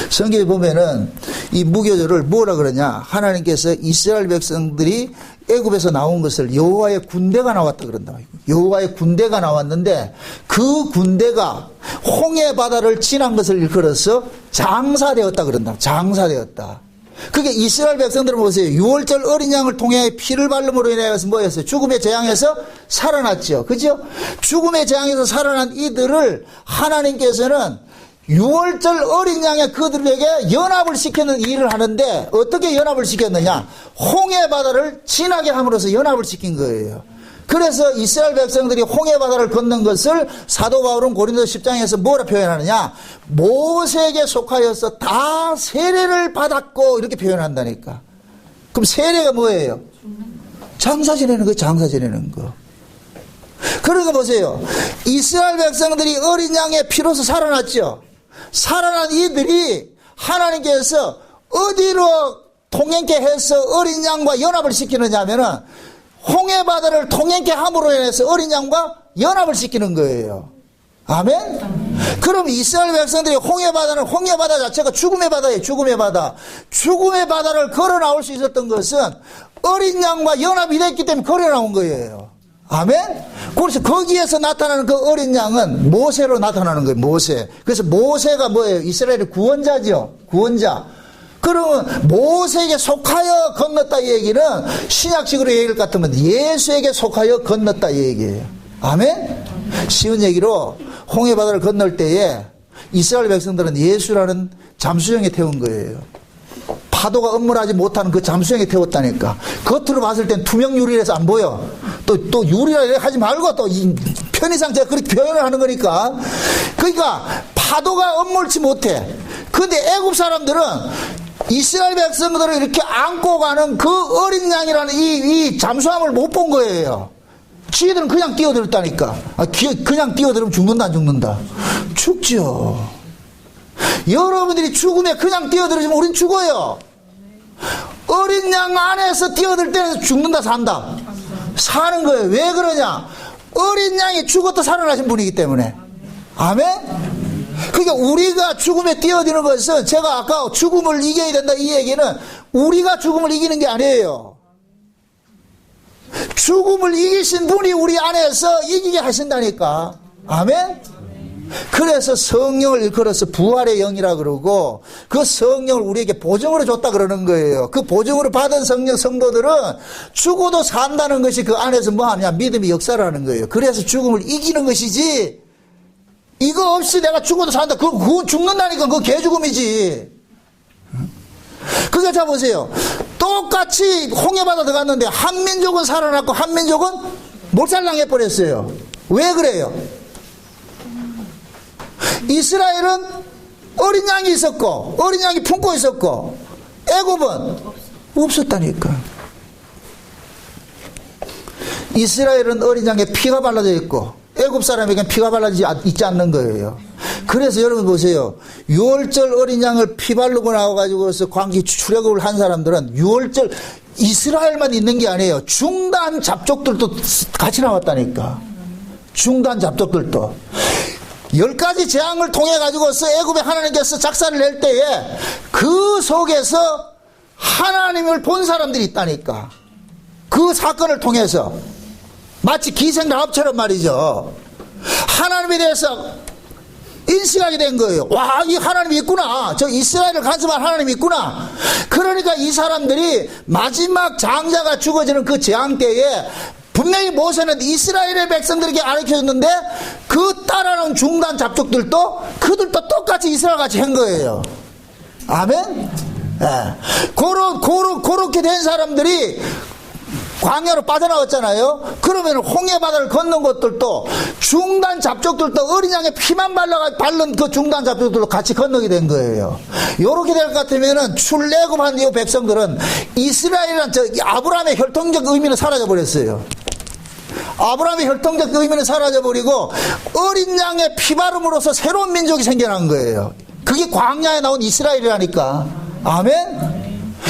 성경에 보면은 이 무교절을 뭐라 그러냐? 하나님께서 이스라엘 백성들이 애굽에서 나온 것을 여호와의 군대가 나왔다 그런다. 여호와의 군대가 나왔는데 그 군대가 홍해 바다를 지난 것을 일컬어서 장사되었다 그런다. 장사되었다. 그게 이스라엘 백성들을 보세요. 6월절 어린 양을 통해 피를 발름으로 인하여서 뭐였어요? 죽음의 재앙에서 살아났죠. 그죠? 죽음의 재앙에서 살아난 이들을 하나님께서는 6월절 어린 양의 그들에게 연합을 시키는 일을 하는데 어떻게 연합을 시켰느냐? 홍해 바다를 지나게 함으로써 연합을 시킨 거예요. 그래서 이스라엘 백성들이 홍해 바다를 건넌 것을 사도 바울은 고린도 10장에서 뭐라 표현하느냐? 모세에게 속하여서 다 세례를 받았고 이렇게 표현한다니까. 그럼 세례가 뭐예요? 장사 지내는 거, 장사 지내는 거. 그러니까 보세요. 이스라엘 백성들이 어린 양의 피로서 살아났죠. 살아난 이들이 하나님께서 어디로 통행케 해서 어린 양과 연합을 시키느냐 하면은 홍해 바다를 통행케 함으로 인해서 어린 양과 연합을 시키는 거예요. 아멘? 그럼 이스라엘 백성들이 홍해 바다 자체가 죽음의 바다예요. 죽음의 바다. 죽음의 바다를 걸어 나올 수 있었던 것은 어린 양과 연합이 됐기 때문에 걸어 나온 거예요. 아멘? 그래서 거기에서 나타나는 그 어린 양은 모세로 나타나는 거예요. 모세. 그래서 모세가 뭐예요? 이스라엘의 구원자죠. 구원자. 그러면 모세에게 속하여 건넜다 이 얘기는 신약식으로 얘기를 같으면 예수에게 속하여 건넜다 이 얘기예요. 아멘? 쉬운 얘기로 홍해 바다를 건널 때에 이스라엘 백성들은 예수라는 잠수정에 태운 거예요. 파도가 엄물하지 못하는 그 잠수정에 태웠다니까. 겉으로 봤을 땐 투명 유리라서 안 보여. 또 유리라 하지 말고 또 편의상 제가 그렇게 표현을 하는 거니까. 그러니까 파도가 엄물지 못해. 근데 애굽 사람들은 이스라엘 백성들을 이렇게 안고 가는 그 어린 양이라는 이 잠수함을 못 본 거예요. 지혜들은 그냥 뛰어들었다니까. 그냥 뛰어들으면 죽는다, 안 죽는다? 죽죠. 여러분들이 죽음에 그냥 뛰어들으시면 우린 죽어요. 어린 양 안에서 뛰어들 때는 죽는다, 산다? 사는 거예요. 왜 그러냐? 어린 양이 죽었다 살아나신 분이기 때문에. 아멘? 그러니까 우리가 죽음에 뛰어드는 것은 제가 아까 죽음을 이겨야 된다 이 얘기는 우리가 죽음을 이기는 게 아니에요. 죽음을 이기신 분이 우리 안에서 이기게 하신다니까. 아멘? 그래서 성령을 일컬어서 부활의 영이라 그러고 그 성령을 우리에게 보증으로 줬다 그러는 거예요. 그 보증으로 받은 성도들은 죽어도 산다는 것이 그 안에서 뭐 하냐? 믿음이 역사를 하는 거예요. 그래서 죽음을 이기는 것이지 이거 없이 내가 죽어도 산다. 그거 죽는다니까. 그거 개죽음이지. 그게 자 보세요. 똑같이 홍해바다 들어갔는데 한민족은 살아났고 한민족은 몰살당해버렸어요. 왜 그래요? 이스라엘은 어린 양이 있었고 어린 양이 품고 있었고 애굽은 없었다니까. 이스라엘은 어린 양에 피가 발라져 있고 애굽 사람에게는 피가 발라지지 있지 않는 거예요. 그래서 여러분 보세요. 6월절 어린 양을 피 바르고 나와가지고서 광기 출애굽을 한 사람들은 6월절 이스라엘만 있는 게 아니에요. 중단 잡족들도 같이 나왔다니까. 중단 잡족들도 10가지 재앙을 통해 가지고서 애굽에 하나님께서 작사를 낼 때에 그 속에서 하나님을 본 사람들이 있다니까. 그 사건을 통해서 마치 기생라합처럼 말이죠. 하나님에 대해서 인식하게 된 거예요. 와, 이 하나님이 있구나. 저 이스라엘을 간섭한 하나님이 있구나. 그러니까 이 사람들이 마지막 장자가 죽어지는 그 재앙 때에 분명히 모세는 이스라엘의 백성들에게 가르쳐줬는데 그 따라오는 중단 잡족들도 그들도 똑같이 이스라엘같이 한 거예요. 아멘? 예. 그렇게 된 사람들이 광야로 빠져나왔잖아요. 그러면 홍해 바다를 건넌 것들도 중단 잡족들도 어린 양의 피만 바른 그 중단 잡족들도 같이 건너게 된 거예요. 요렇게 될 것 같으면은 출애굽한 이 백성들은 이스라엘이란 아브라함의 혈통적 의미는 사라져 버렸어요. 아브라함의 혈통적 의미는 사라져버리고 어린 양의 피바름으로서 새로운 민족이 생겨난 거예요. 그게 광야에 나온 이스라엘이라니까. 아멘?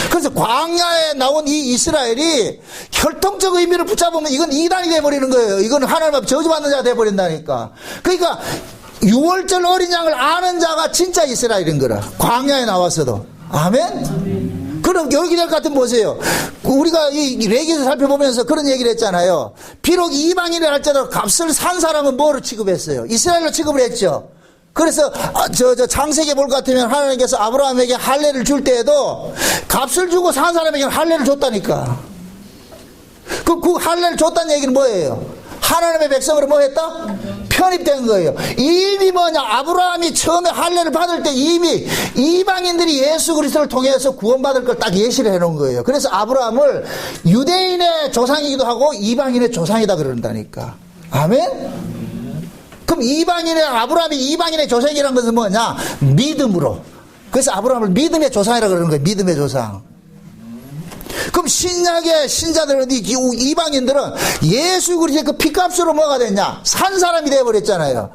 그래서 광야에 나온 이 이스라엘이 혈통적 의미를 붙잡으면 이건 이단이 돼버리는 거예요. 이건 하나님 앞에 저주받는 자가 돼버린다니까. 그러니까 6월절 어린 양을 아는 자가 진짜 이스라엘인 거라. 광야에 나왔어도. 아멘? 그럼 여기 될 것 같으면 보세요. 우리가 이 레기에서 살펴보면서 그런 얘기를 했잖아요. 비록 이방인이라 할지라도 값을 산 사람은 뭐로 취급했어요? 이스라엘로 취급을 했죠. 그래서 창세기에 볼 것 같으면 하나님께서 아브라함에게 할례를 줄 때에도 값을 주고 산 사람에게는 할례를 줬다니까. 그 할례를 줬다는 얘기는 뭐예요? 하나님의 백성으로 뭐 했다? 편입된 거예요. 이미 아브라함이 처음에 할례를 받을 때 이미 이방인들이 예수 그리스도를 통해서 구원받을 걸 딱 예시를 해놓은 거예요. 그래서 아브라함을 유대인의 조상이기도 하고 이방인의 조상이다 그런다니까. 아멘? 그럼 아브라함이 이방인의 조상이라는 것은 뭐냐? 믿음으로. 그래서 아브라함을 믿음의 조상이라고 그러는 거예요. 믿음의 조상. 그럼 신약의 신자들은 이방인들은 예수 그리스도의 그 피값으로 뭐가 됐냐? 산 사람이 되어버렸잖아요.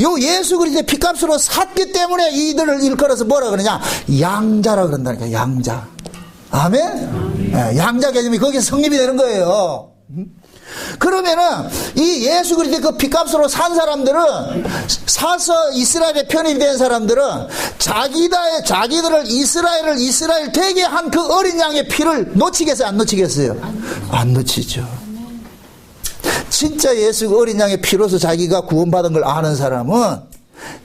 요 예수 그리스도의 피값으로 샀기 때문에 이들을 일컬어서 뭐라 그러냐? 양자라 그런다니까. 양자. 아멘? 네, 양자 개념이 거기서 성립이 되는 거예요. 그러면은 이 예수 그리스도의 그 피값으로 산 사람들은 사서 이스라엘에 편입이 된 사람들은 자기들을 이스라엘 되게 한 그 어린 양의 피를 놓치겠어요? 안 놓치겠어요? 안 놓치죠. 진짜 예수 어린 양의 피로서 자기가 구원받은 걸 아는 사람은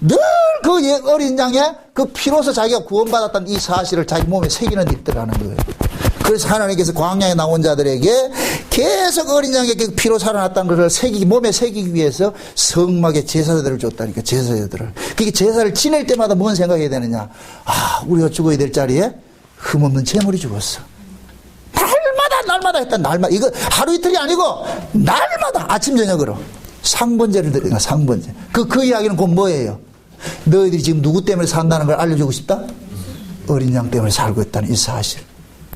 늘 그 어린 양의 그 피로서 자기가 구원받았다는 이 사실을 자기 몸에 새기는 일들을 하는 거예요. 그래서 하나님께서 광야에 나온 자들에게 계속 어린 양의 피로 살아났다는 것을 몸에 새기기 위해서 성막의 제사들을 줬다니까. 제사들을. 그게 제사를 지낼 때마다 뭔 생각해야 되느냐? 아, 우리가 죽어야 될 자리에 흠없는 재물이 죽었어. 날마다 했다. 날마다. 이거 하루 이틀이 아니고 날마다 아침 저녁으로 상번제를 드리는 상번제. 그 이야기는 곧 뭐예요? 너희들이 지금 누구 때문에 산다는 걸 알려주고 싶다? 어린 양 때문에 살고 있다는 이 사실.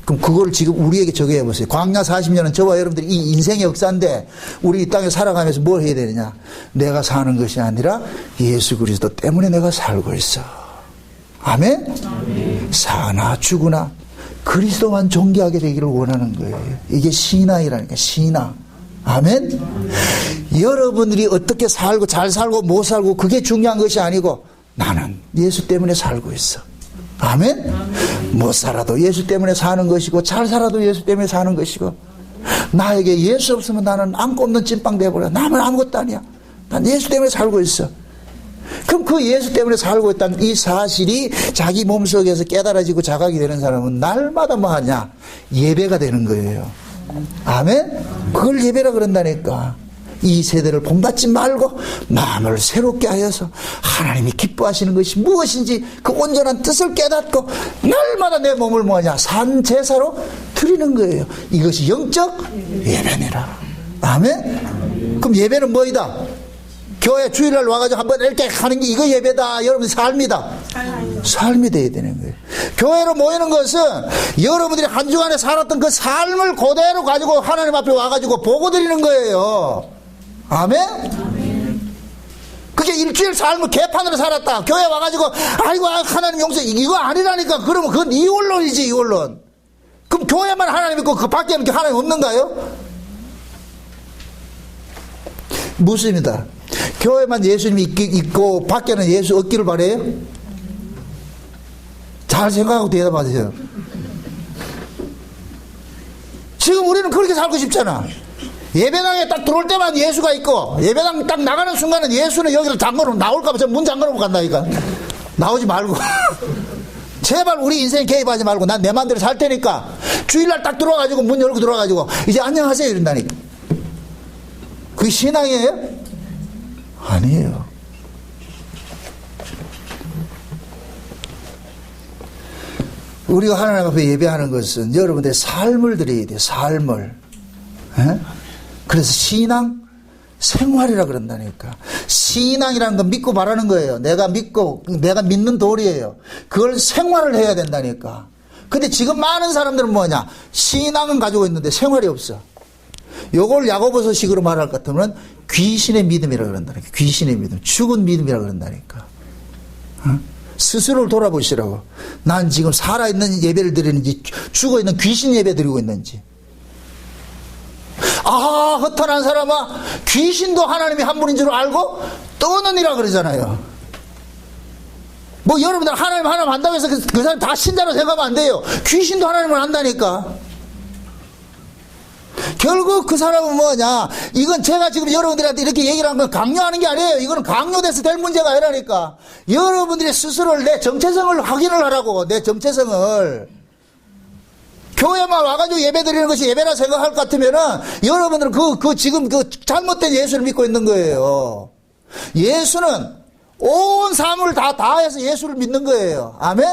그럼 그걸 지금 우리에게 적용해 보세요. 광야 40년은 저와 여러분들이 이 인생의 역사인데 우리 이 땅에 살아가면서 뭘 해야 되느냐? 내가 사는 것이 아니라 예수 그리스도 때문에 내가 살고 있어. 아멘? 아멘. 사나 죽으나 그리스도만 존귀하게 되기를 원하는 거예요. 이게 신앙이라니까. 신앙. 아멘? 여러분들이 어떻게 살고 잘 살고 못 살고 그게 중요한 것이 아니고 나는 예수 때문에 살고 있어. 아멘? 못 살아도 예수 때문에 사는 것이고 잘 살아도 예수 때문에 사는 것이고 나에게 예수 없으면 나는 아무것도 없는 찐빵 돼버려. 나는 아무것도 아니야. 난 예수 때문에 살고 있어. 그럼 그 예수 때문에 살고 있다는 이 사실이 자기 몸속에서 깨달아지고 자각이 되는 사람은 날마다 뭐 하냐? 예배가 되는 거예요. 아멘? 그걸 예배라 그런다니까. 이 세대를 본받지 말고 마음을 새롭게 하여서 하나님이 기뻐하시는 것이 무엇인지 그 온전한 뜻을 깨닫고 날마다 내 몸을 뭐냐? 산 제사로 드리는 거예요. 이것이 영적 예배니라. 아멘? 그럼 예배는 뭐이다? 교회 주일날 와가지고 한번 이렇게 하는 게 이거 예배다. 여러분 삶이다. 삶이 돼야 되는 거예요. 교회로 모이는 것은 여러분들이 한 주간에 살았던 그 삶을 그대로 가지고 하나님 앞에 와가지고 보고 드리는 거예요. 아멘? 그게 일주일 삶을 개판으로 살았다. 교회 와가지고 아이고 하나님 용서 이거 아니라니까. 그러면 그건 이원론이지, 이원론. 그럼 교회만 하나님 있고 그 밖에는 하나님 없는가요? 묻습니다. 교회만 예수님이 있고 밖에는 예수 없기를 바래요? 잘 생각하고 대답하세요. 지금 우리는 그렇게 살고 싶잖아. 예배당에 딱 들어올 때만 예수가 있고 예배당 딱 나가는 순간은 예수는 여기를 잠궈놓으면 나올까봐 문 잠궈놓고 간다니까. 나오지 말고 제발 우리 인생 개입하지 말고 난 내 맘대로 살 테니까 주일날 딱 들어와가지고 문 열고 들어와가지고 이제 안녕하세요 이런다니까. 그게 신앙이에요? 아니에요. 우리가 하나님 앞에 예배하는 것은 여러분들의 삶을 드려야 돼요. 삶을. 에? 그래서 신앙 생활이라 그런다니까. 신앙이라는 건 믿고 바라는 거예요. 내가 믿는 도리예요. 그걸 생활을 해야 된다니까. 근데 지금 많은 사람들은 뭐냐? 신앙은 가지고 있는데 생활이 없어. 요걸 야고보서식으로 말할 것 같으면 귀신의 믿음이라 그런다니까. 귀신의 믿음. 죽은 믿음이라 그런다니까. 스스로를 돌아보시라고. 난 지금 살아있는 예배를 드리는지 죽어있는 귀신 예배 드리고 있는지. 아, 허탄한 사람아, 귀신도 하나님이 한 분인 줄 알고 떠느니라 그러잖아요. 뭐 여러분들 하나님 한다고 해서 그 사람 다 신자로 생각하면 안 돼요. 귀신도 하나님을 안다니까. 결국 그 사람은 뭐냐, 이건 제가 지금 여러분들한테 이렇게 얘기를 한 건 강요하는 게 아니에요. 이거는 강요돼서 될 문제가 아니라니까. 여러분들이 스스로를 내 정체성을 확인을 하라고. 내 정체성을. 교회만 와가지고 예배 드리는 것이 예배라 생각할 것 같으면은 여러분들은 지금 잘못된 예수를 믿고 있는 거예요. 예수는 온 삶을 다 다해서 예수를 믿는 거예요. 아멘?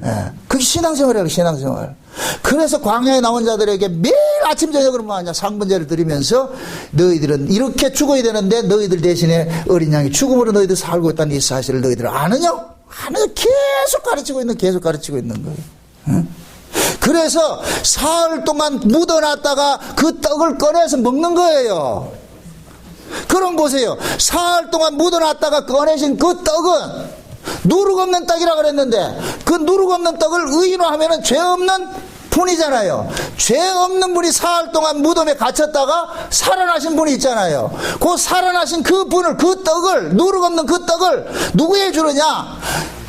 예. 그게 신앙생활이에요, 신앙생활. 그래서 광야에 나온 자들에게 매일 아침 저녁으로 뭐하냐, 상분제를 드리면서 너희들은 이렇게 죽어야 되는데 너희들 대신에 어린 양이 죽음으로 너희들 살고 있다는 이 사실을 너희들 아느냐? 계속 가르치고 있는 거예요. 응? 그래서 사흘 동안 묻어놨다가 그 떡을 꺼내서 먹는 거예요. 그럼 보세요. 사흘 동안 묻어놨다가 꺼내신 그 떡은 누룩 없는 떡이라 그랬는데 그 누룩 없는 떡을 의인으로 하면은 죄 없는 분이잖아요. 죄 없는 분이 사흘 동안 무덤에 갇혔다가 살아나신 분이 있잖아요. 그 살아나신 그 분을, 그 떡을, 누룩 없는 그 떡을 누구에 주느냐?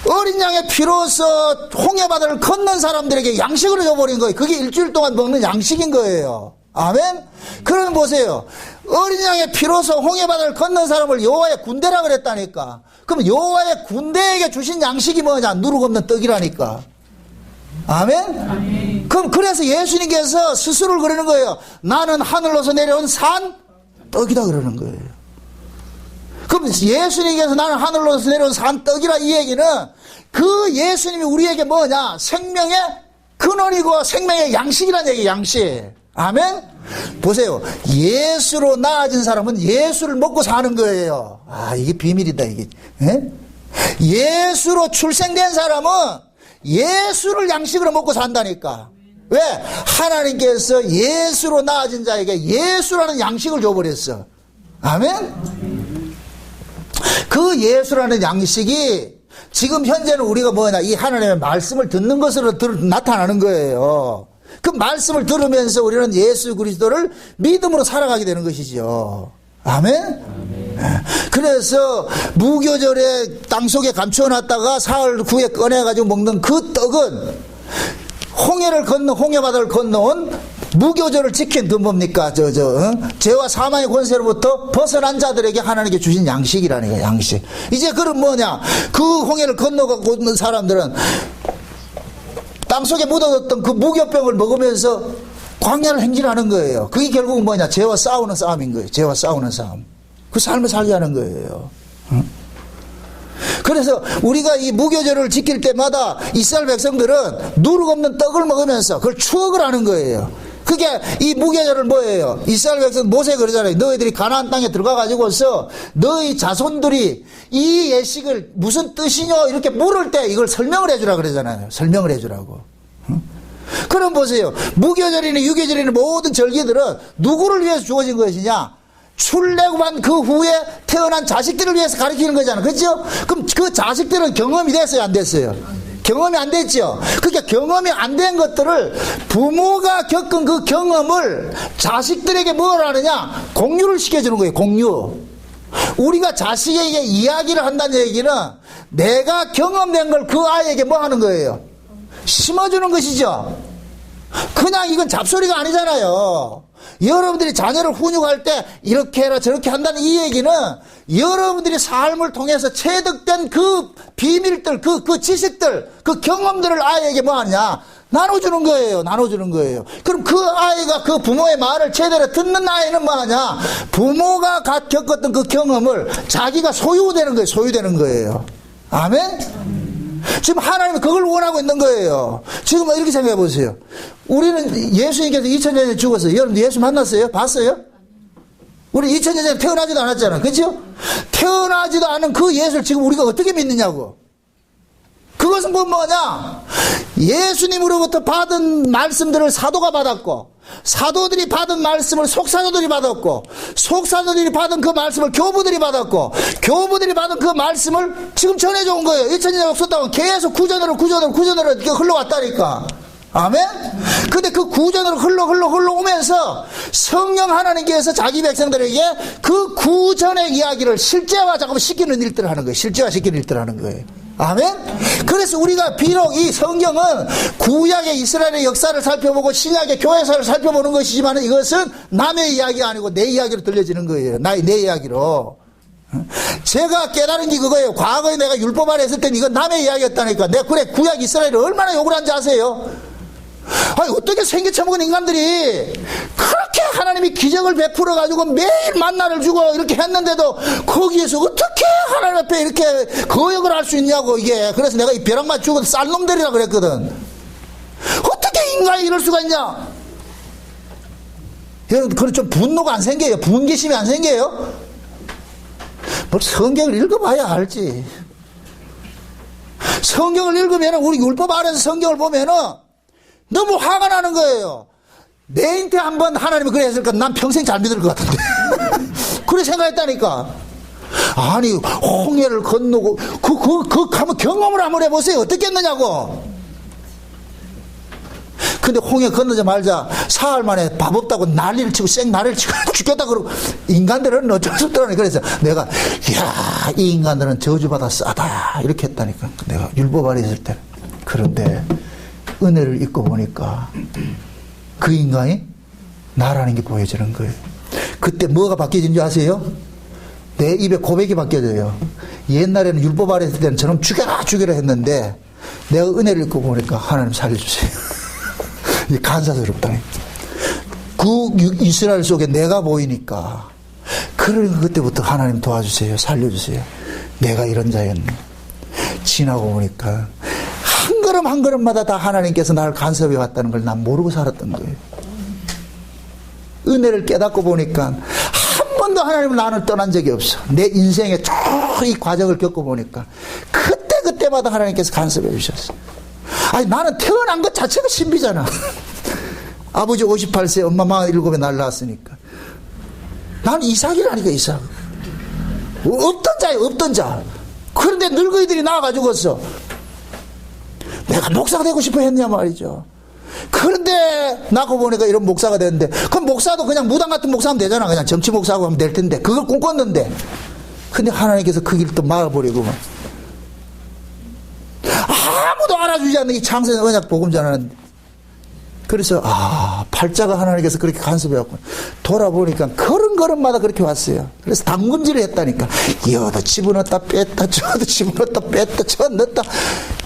어린 양의 피로서 홍해바다를 건넌 사람들에게 양식으로 줘버린 거예요. 그게 일주일 동안 먹는 양식인 거예요. 아멘? 그러면 보세요. 어린 양의 피로서 홍해바다를 건넌 사람을 여호와의 군대라 그랬다니까. 그럼 여호와의 군대에게 주신 양식이 뭐냐? 누룩 없는 떡이라니까. 아멘? 아멘. 그럼 그래서 예수님께서 스스로를 그러는 거예요. 나는 하늘로서 내려온 산 떡이다 그러는 거예요. 그럼 예수님께서 나는 하늘로서 내려온 산 떡이라 이 얘기는 그 예수님이 우리에게 뭐냐? 생명의 근원이고 생명의 양식이란 얘기예요. 양식. 아멘? 보세요. 예수로 나아진 사람은 예수를 먹고 사는 거예요. 아, 이게 비밀이다, 이게. 예? 예수로 출생된 사람은 예수를 양식으로 먹고 산다니까. 왜? 하나님께서 예수로 나아진 자에게 예수라는 양식을 줘버렸어. 아멘? 그 예수라는 양식이 지금 현재는 우리가 뭐냐? 이 하나님의 말씀을 듣는 것으로 나타나는 거예요. 그 말씀을 들으면서 우리는 예수 그리스도를 믿음으로 살아가게 되는 것이죠. 아멘? 아멘. 그래서 무교절에 땅속에 감춰놨다가 사흘 후에 꺼내가지고 먹는 그 떡은 홍해바다를 건너온 무교절을 지킨 그 뭡니까? 죄와 사망의 권세로부터 벗어난 자들에게 하나님께 주신 양식이라는 거예요. 양식. 이제 그럼 뭐냐? 그 홍해를 건너가고 있는 사람들은 땅속에 묻어뒀던 그 무교병을 먹으면서 광야를 행진하는 거예요. 그게 결국은 뭐냐? 죄와 싸우는 싸움인 거예요. 죄와 싸우는 싸움. 그 삶을 살게 하는 거예요. 응? 그래서 우리가 이 무교절을 지킬 때마다 이스라엘 백성들은 누룩 없는 떡을 먹으면서 그걸 추억을 하는 거예요. 그게 이 무교절은 뭐예요? 이스라엘 백성 모세 그러잖아요. 너희들이 가나안 땅에 들어가가지고서 너희 자손들이 이 예식을 무슨 뜻이뇨 이렇게 물을 때 이걸 설명을 해주라 그러잖아요. 설명을 해주라고. 그럼 보세요. 무교절이나 유교절이나 모든 절기들은 누구를 위해서 주어진 것이냐? 출애굽한 그 후에 태어난 자식들을 위해서 가르치는 거잖아요. 그렇죠? 그럼 그 자식들은 경험이 됐어요? 안 됐어요? 경험이 안 됐죠. 그러니까 경험이 안 된 것들을 부모가 겪은 그 경험을 자식들에게 뭘 하느냐? 공유를 시켜주는 거예요. 공유. 우리가 자식에게 이야기를 한다는 얘기는 내가 경험된 걸 그 아이에게 뭐 하는 거예요? 심어주는 것이죠. 그냥 이건 잡소리가 아니잖아요. 여러분들이 자녀를 훈육할 때 이렇게 해라 저렇게 한다는 이 얘기는 여러분들이 삶을 통해서 체득된 그 비밀들, 그 지식들, 그 경험들을 아이에게 뭐 하냐? 나눠주는 거예요. 나눠주는 거예요. 그럼 그 아이가 그 부모의 말을 제대로 듣는 아이는 뭐 하냐? 부모가 겪었던 그 경험을 자기가 소유되는 거예요. 소유되는 거예요. 아멘? 지금 하나님은 그걸 원하고 있는 거예요. 지금 이렇게 생각해 보세요. 우리는 예수님께서 2000년 전에 죽었어요. 여러분 예수 만났어요? 봤어요? 우리 2000년 전에 태어나지도 않았잖아. 그렇죠? 태어나지도 않은 그 예수를 지금 우리가 어떻게 믿느냐고. 그것은 뭐냐? 예수님으로부터 받은 말씀들을 사도가 받았고, 사도들이 받은 말씀을 속사도들이 받았고, 속사도들이 받은 그 말씀을 교부들이 받았고, 교부들이 받은 그 말씀을 지금 전해줘 온 거예요. 2000년 역사다운 계속 구전으로 흘러왔다니까. 아멘? 근데 그 구전으로 흘러오면서 성령 하나님께서 자기 백성들에게 그 구전의 이야기를 실제화 잠깐만 시키는 일들을 하는 거예요. 실제화 시키는 일들을 하는 거예요. 아멘? 그래서 우리가 비록 이 성경은 구약의 이스라엘의 역사를 살펴보고 신약의 교회사를 살펴보는 것이지만 이것은 남의 이야기가 아니고 내 이야기로 들려지는 거예요. 내 이야기로. 제가 깨달은 게 그거예요. 과거에 내가 율법 아래 했을 때는 이건 남의 이야기였다니까. 내가 그래 구약 이스라엘을 얼마나 욕을 한지 아세요? 아니 어떻게 생겨쳐먹은 인간들이 그렇게 하나님이 기적을 베풀어 가지고 매일 만나를 주고 이렇게 했는데도 거기에서 어떻게 하나님 앞에 이렇게 거역을 할 수 있냐고. 이게 그래서 내가 이 벼락만 주고 쌀놈들이라 그랬거든. 어떻게 인간이 이럴 수가 있냐. 여러분 그런 좀 분노가 안 생겨요? 분기심이 안 생겨요? 뭐 성경을 읽어봐야 알지. 성경을 읽으면 우리 율법 아래서 성경을 보면은 너무 화가 나는 거예요. 내한테 한번 하나님이 그래 했을까? 난 평생 잘 믿을 것 같은데. 그래 생각했다니까. 아니, 홍해를 건너고, 한번 경험을 한번 해보세요. 어떻게 했느냐고. 근데 홍해 건너자마자 사흘 만에 밥 없다고 난리를 치고 생나리를 치고 죽겠다 그러고 인간들은 어쩔 수 없더라니. 그래서 내가, 이야, 이 인간들은 저주받아 싸다. 이렇게 했다니까. 내가 율법 아래 있을 때. 그런데, 은혜를 잊고 보니까 그 인간이 나라는 게 보여지는 거예요. 그때 뭐가 바뀌어진 줄 아세요? 내 입에 고백이 바뀌어져요. 옛날에는 율법 아래 있을 때는 저놈 죽여라 했는데 내가 은혜를 잊고 보니까 하나님 살려주세요. 간사스럽다니. 그 이스라엘 속에 내가 보이니까 그러니까 그때부터 하나님 도와주세요. 살려주세요. 내가 이런 자였네. 지나고 보니까 한 걸음 한 걸음마다 다 하나님께서 나를 간섭해 왔다는 걸 난 모르고 살았던 거예요. 은혜를 깨닫고 보니까 한 번도 하나님은 나를 떠난 적이 없어. 내 인생에 쭉 이 과정을 겪어보니까 그때마다 하나님께서 간섭해 주셨어. 아니 나는 태어난 것 자체가 신비잖아. 아버지 58세 엄마 47에 날 낳았으니까 나는 이삭이라니까. 이삭 없던 자예요. 없던 자. 그런데 늙은이들이 나와가지고서 내가 목사가 되고 싶어 했냐 말이죠. 그런데 낳고 보니까 이런 목사가 됐는데, 그럼 목사도 그냥 무당 같은 목사하면 되잖아. 그냥 정치 목사하고 하면 될 텐데 그걸 꿈꿨는데, 근데 하나님께서 그 길을 또 막아버리고 아무도 알아주지 않는 이 창세의 언약 복음 전하는데, 그래서 팔자가 하나님께서 그렇게 간섭해갖고 돌아보니까 걸음걸음마다 그렇게 왔어요. 그래서 당근질을 했다니까. 여기다 집어넣었다 뺐다 저도 집어넣었다 뺐다 저 넣었다.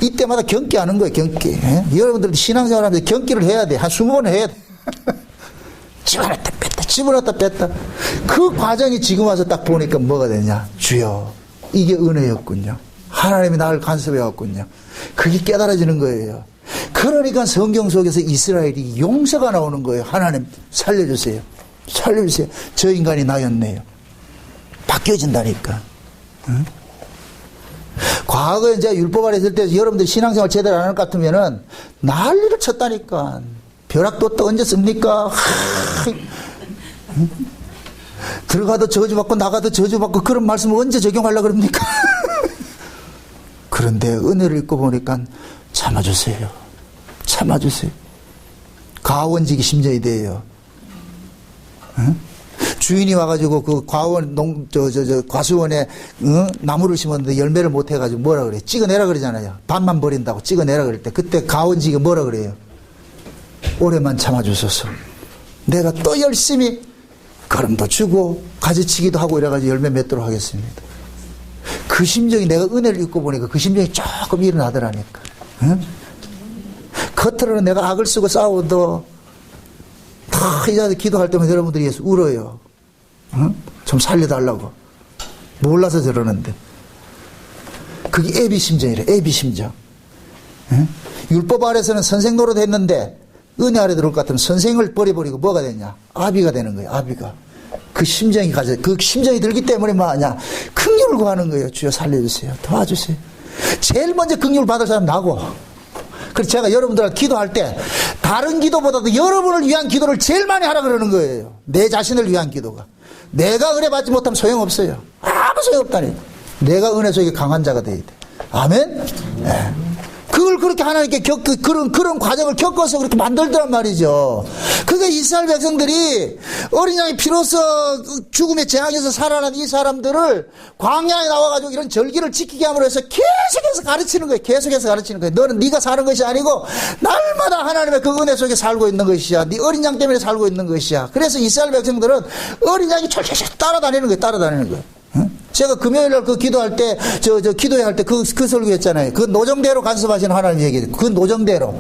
이때마다 경기하는 거예요. 경기. 예? 여러분들도 신앙생활 하면서 경기를 해야 돼. 한 20번 해야 돼. 집어넣었다 뺐다 집어넣었다 뺐다. 그 과정이 지금 와서 딱 보니까 뭐가 되냐. 주여 이게 은혜였군요. 하나님이 나를 간섭해왔군요. 그게 깨달아지는 거예요. 그러니까 성경 속에서 이스라엘이 용서가 나오는 거예요. 하나님 살려주세요. 살려주세요. 저 인간이 나였네요. 바뀌어진다니까. 응? 과거에 이제 율법 아래 있을 때 여러분들 신앙생활 제대로 안 할 것 같으면은 난리를 쳤다니까. 벼락도 또 언제 씁니까? 응? 들어가도 저주받고 나가도 저주받고 그런 말씀을 언제 적용하려고 그럽니까? 그런데 은혜를 읽고 보니까 참아주세요. 참아주세요. 가원직이 심정이 돼요. 응? 주인이 와가지고 그 과수원에 나무를 심었는데 열매를 못 해가지고 뭐라 그래? 찍어내라 그러잖아요. 반만 버린다고 찍어내라 그럴 때 그때 가원직이 뭐라 그래요? 오래만 참아주소서. 내가 또 열심히 걸음도 주고 가지치기도 하고 이래가지고 열매 맺도록 하겠습니다. 그 심정이 내가 은혜를 읽고 보니까 그 심정이 조금 일어나더라니까. 응? 겉으로는 내가 악을 쓰고 싸워도 다 이제 기도할 때마다 여러분들이 위해서 울어요. 응? 좀 살려달라고. 몰라서 저러는데. 그게 애비 심정이래. 애비 심정. 응? 율법 아래서는 선생 노릇 했는데 은혜 아래 들어올 것 같으면 선생을 버려버리고 뭐가 되냐? 아비가 되는 거예요. 아비가. 그 심정이 들기 때문에 뭐하냐? 긍휼을 구하는 거예요. 주여 살려주세요. 도와주세요. 제일 먼저 긍휼을 받을 사람 나고. 그래서 제가 여러분들한테 기도할 때 다른 기도보다도 여러분을 위한 기도를 제일 많이 하라 그러는 거예요. 내 자신을 위한 기도가. 내가 은혜 받지 못하면 소용없어요. 아무 소용없다니. 내가 은혜 속에 강한 자가 돼야 돼. 아멘? 네. 그걸 그렇게 하나님께 그런 과정을 겪어서 그렇게 만들더란 말이죠. 그게 이스라엘 백성들이 어린 양의 피로써 죽음의 재앙에서 살아난 이 사람들을 광야에 나와가지고 이런 절기를 지키게 함으로 해서 계속해서 가르치는 거예요. 계속해서 가르치는 거예요. 너는 네가 사는 것이 아니고 날마다 하나님의 그 은혜 속에 살고 있는 것이야. 네 어린 양 때문에 살고 있는 것이야. 그래서 이스라엘 백성들은 어린 양이 철철철 따라다니는 거예요. 따라다니는 거예요. 제가 금요일날 그 기도할 때, 기도회 할 때 그 설교 했잖아요. 그 노정대로 간섭하시는 하나님 얘기예요. 그 노정대로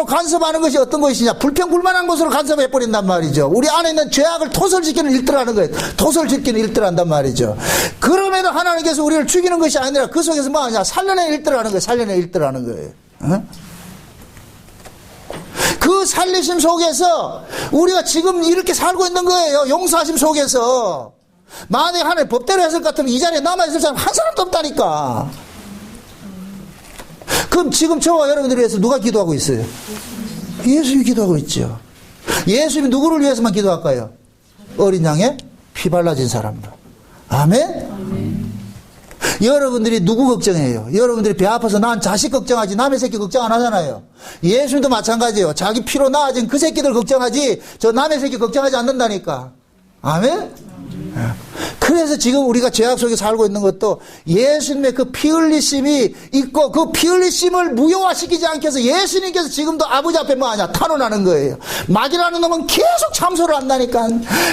간섭하는 것이 어떤 것이냐. 불평불만한 것으로 간섭해버린단 말이죠. 우리 안에 있는 죄악을 토설시키는 일들을 하는 거예요. 토설시키는 일들을 한단 말이죠. 그럼에도 하나님께서 우리를 죽이는 것이 아니라 그 속에서 뭐 하냐. 살려낸 일들을 하는 거예요. 살려낸 일들을 하는 거예요. 어? 그 살리심 속에서 우리가 지금 이렇게 살고 있는 거예요. 용서하심 속에서. 만약에 하나님 법대로 했을 것 같으면 이 자리에 남아있을 사람 한 사람도 없다니까. 그럼 지금 저와 여러분들을 위해서 누가 기도하고 있어요? 예수님이 기도하고 있죠. 예수님이 누구를 위해서만 기도할까요? 어린 양의 피 발라진 사람들. 아멘? 여러분들이 누구 걱정해요? 여러분들이 배 아파서 낳은 자식 걱정하지 남의 새끼 걱정 안 하잖아요. 예수님도 마찬가지예요. 자기 피로 낳아진 그 새끼들 걱정하지 저 남의 새끼 걱정하지 않는다니까. 아멘? 그래서 지금 우리가 죄악 속에 살고 있는 것도 예수님의 그 피 흘리심이 있고 그 피 흘리심을 무효화시키지 않게 해서 예수님께서 지금도 아버지 앞에 뭐하냐 탄원하는 거예요. 마귀라는 놈은 계속 참소를 한다니까.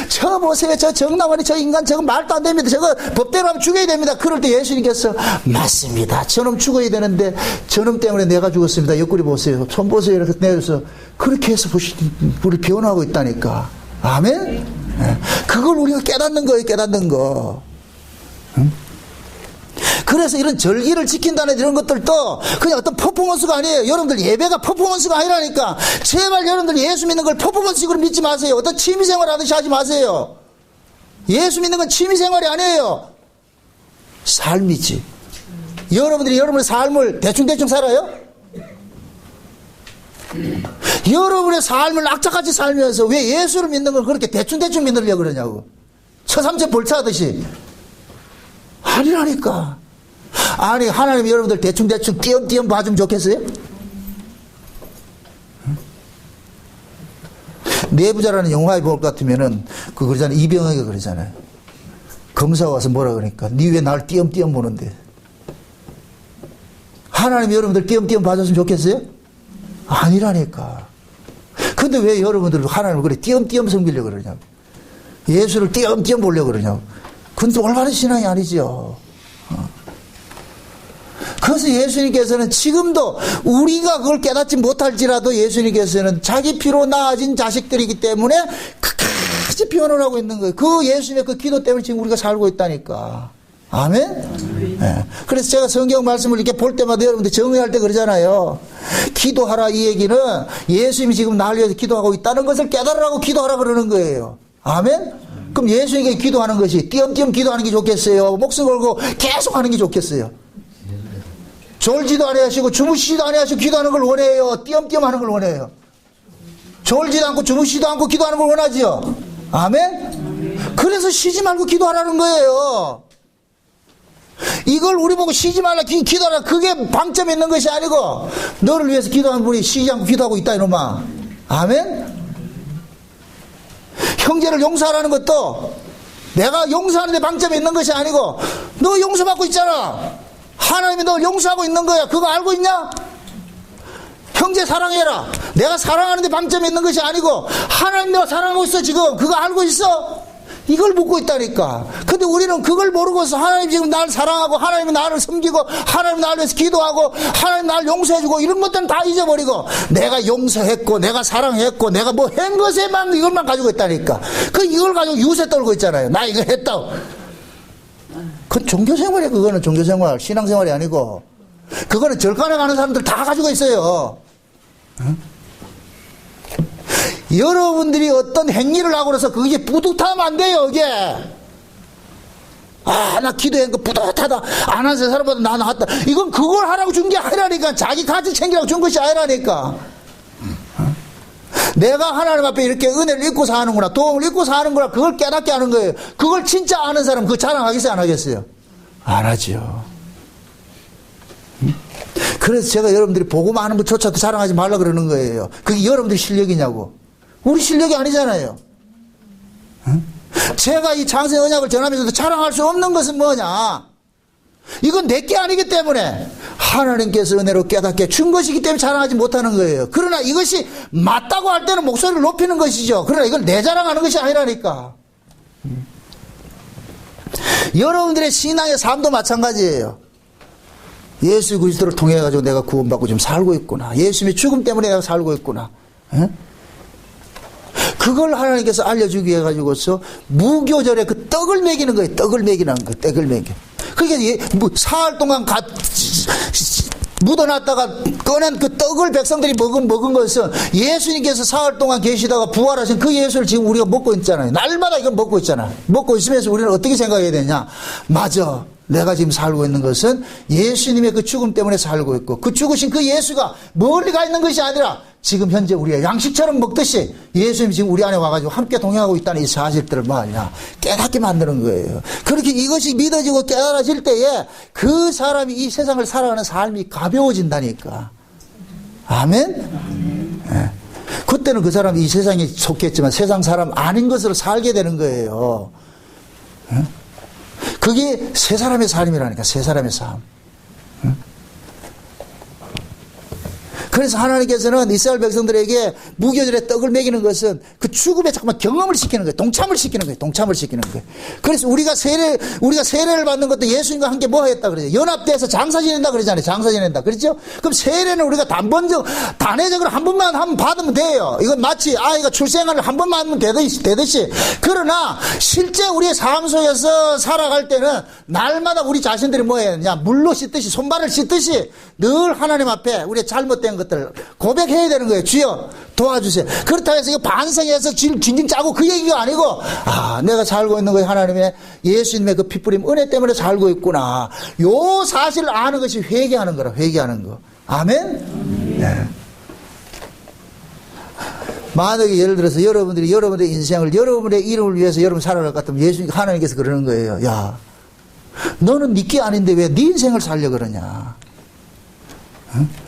저 보세요. 저 정나머니 저 인간 저거 말도 안 됩니다. 저거 법대로 하면 죽여야 됩니다. 그럴 때 예수님께서 맞습니다. 저놈 죽어야 되는데 저놈 때문에 내가 죽었습니다. 옆구리 보세요. 손 보세요. 이렇게 내려서 그렇게 해서 우리 변화하고 있다니까. 아멘? 그걸 우리가 깨닫는 거예요. 깨닫는 거. 응? 그래서 이런 절기를 지킨다는 이런 것들도 그냥 어떤 퍼포먼스가 아니에요. 여러분들 예배가 퍼포먼스가 아니라니까. 제발 여러분들 예수 믿는 걸 퍼포먼스식으로 믿지 마세요. 어떤 취미생활 하듯이 하지 마세요. 예수 믿는 건 취미생활이 아니에요. 삶이지. 여러분들이 여러분의 삶을 대충대충 살아요? 여러분의 삶을 악착같이 살면서 왜 예수를 믿는 걸 그렇게 대충대충 믿으려고 그러냐고. 처삼천 벌차하듯이. 아니라니까. 아니 하나님 여러분들 대충대충 띄엄띄엄 봐주면 좋겠어요? 내부자라는 영화에 볼 것 같으면은 그러잖아요. 이병헌이가 그러잖아요. 검사가 와서 뭐라 그러니까 니 왜 날 띄엄띄엄 보는데. 하나님 여러분들 띄엄띄엄 봐줬으면 좋겠어요? 아니라니까. 근데 왜 여러분들 하나님을 그래 띄엄띄엄 섬기려고 그러냐고. 예수를 띄엄띄엄 보려고 그러냐고. 근데 올바른 신앙이 아니죠. 그래서 예수님께서는 지금도 우리가 그걸 깨닫지 못할지라도 예수님께서는 자기 피로 낳아진 자식들이기 때문에 끝까지 변호를 하고 있는 거예요. 그 예수님의 그 기도 때문에 지금 우리가 살고 있다니까. 아멘? 네. 그래서 제가 성경 말씀을 이렇게 볼 때마다 여러분들 정의할 때 그러잖아요. 기도하라 이 얘기는 예수님이 지금 나를 위해서 기도하고 있다는 것을 깨달으라고 기도하라 그러는 거예요. 아멘? 그럼 예수님께 기도하는 것이 띄엄띄엄 기도하는 게 좋겠어요? 목숨 걸고 계속 하는 게 좋겠어요? 졸지도 아니하시고 주무시지도 아니하시고 기도하는 걸 원해요? 띄엄띄엄 하는 걸 원해요? 졸지도 않고 주무시지도 않고 기도하는 걸 원하지요? 아멘? 그래서 쉬지 말고 기도하라는 거예요. 이걸 우리 보고 쉬지 말라 기도하라 그게 방점에 있는 것이 아니고 너를 위해서 기도하는 분이 쉬지 않고 기도하고 있다 이놈아. 아멘? 형제를 용서하라는 것도 내가 용서하는 데 방점에 있는 것이 아니고 너 용서받고 있잖아. 하나님이 널 용서하고 있는 거야. 그거 알고 있냐? 형제 사랑해라. 내가 사랑하는 데 방점에 있는 것이 아니고 하나님 내가 사랑하고 있어 지금. 그거 알고 있어? 이걸 묻고 있다니까. 근데 우리는 그걸 모르고서 하나님 지금 나를 사랑하고 하나님이 나를 섬기고 하나님 나를 위해서 기도하고 하나님 나를 용서해주고 이런 것들은 다 잊어버리고 내가 용서했고 내가 사랑했고 내가 뭐 한 것에만 이것만 가지고 있다니까. 이걸 가지고 유세 떨고 있잖아요. 나 이거 했다고. 그건 종교생활이야. 그거는 종교생활 신앙생활이 아니고 그거는 절간에 가는 사람들 다 가지고 있어요. 응? 여러분들이 어떤 행위를 하고 그래서 그게 뿌듯하면 안 돼요. 이게 나 기도한 거 뿌듯하다. 안 한 사람보다 나 낫다. 이건 그걸 하라고 준 게 아니라니까. 자기 가치 챙기라고 준 것이 아니라니까. 내가 하나님 앞에 이렇게 은혜를 입고 사는구나, 도움을 입고 사는구나, 그걸 깨닫게 하는 거예요. 그걸 진짜 아는 사람 그거 자랑하겠어요 안 하겠어요? 안 하죠. 그래서 제가 여러분들이 복음 아는 것조차도 자랑하지 말라 그러는 거예요. 그게 여러분들 실력이냐고. 우리 실력이 아니잖아요. 제가 이 장세 언약을 전하면서도 자랑할 수 없는 것은 뭐냐? 이건 내게 아니기 때문에 하나님께서 은혜로 깨닫게 준 것이기 때문에 자랑하지 못하는 거예요. 그러나 이것이 맞다고 할 때는 목소리를 높이는 것이죠. 그러나 이걸 내 자랑하는 것이 아니라니까. 여러분들의 신앙의 삶도 마찬가지예요. 예수 그리스도를 통해 가지고 내가 구원받고 지금 살고 있구나. 예수님의 죽음 때문에 내가 살고 있구나. 에? 그걸 하나님께서 알려주기 위해 가지고서 무교절에 그 떡을 먹이는 거예요. 떡을 먹이는 거, 떡을 먹여. 그러니까 사흘 동안 묻어놨다가 꺼낸 그 떡을 백성들이 먹은 것은 예수님께서 사흘 동안 계시다가 부활하신 그 예수를 지금 우리가 먹고 있잖아요. 날마다 이걸 먹고 있잖아요. 먹고 있으면서 우리는 어떻게 생각해야 되냐? 맞아. 내가 지금 살고 있는 것은 예수님의 그 죽음 때문에 살고 있고 그 죽으신 그 예수가 멀리 가 있는 것이 아니라 지금 현재 우리가 양식처럼 먹듯이 예수님이 지금 우리 안에 와가지고 함께 동행하고 있다는 이 사실들을 뭐하냐 깨닫게 만드는 거예요. 그렇게 이것이 믿어지고 깨달아질 때에 그 사람이 이 세상을 살아가는 삶이 가벼워진다니까. 아멘? 네. 그때는 그 사람이 이 세상에 속했지만 세상 사람 아닌 것으로 살게 되는 거예요. 네? 그게 세 사람의 삶이라니까. 세 사람의 삶. 그래서 하나님께서는 이스라엘 백성들에게 무교절에 떡을 먹이는 것은 그 죽음에 잠깐만 경험을 시키는 거예요. 동참을 시키는 거예요. 동참을 시키는 거예요. 그래서 우리가 세례를 받는 것도 예수님과 함께 뭐 했다 그러죠? 연합돼서 장사 지낸다 그러잖아요. 장사 지낸다. 그렇죠? 그럼 세례는 우리가 단회적으로 한 번만 하면 받으면 돼요. 이건 마치 아이가 출생을 한 번만 하면 되듯이. 그러나 실제 우리의 삶 속에서 살아갈 때는 날마다 우리 자신들이 뭐 해야 되냐? 물로 씻듯이 손발을 씻듯이 늘 하나님 앞에 우리의 잘못된 것들을 고백해야 되는 거예요. 주여 도와주세요. 그렇다고 해서 이거 반성해서 징징 짜고 그 얘기가 아니고 내가 살고 있는 거예요. 하나님의 예수님의 그 피뿌림 은혜 때문에 살고 있구나. 요 사실을 아는 것이 회개하는 거라. 회개하는 거. 아멘? 네. 만약에 예를 들어서 여러분들이 여러분의 인생을 여러분의 이름을 위해서 여러분 살아갈 것 같으면 하나님께서 그러는 거예요. 야, 너는 니께 아닌데 왜 네 인생을 살려 그러냐?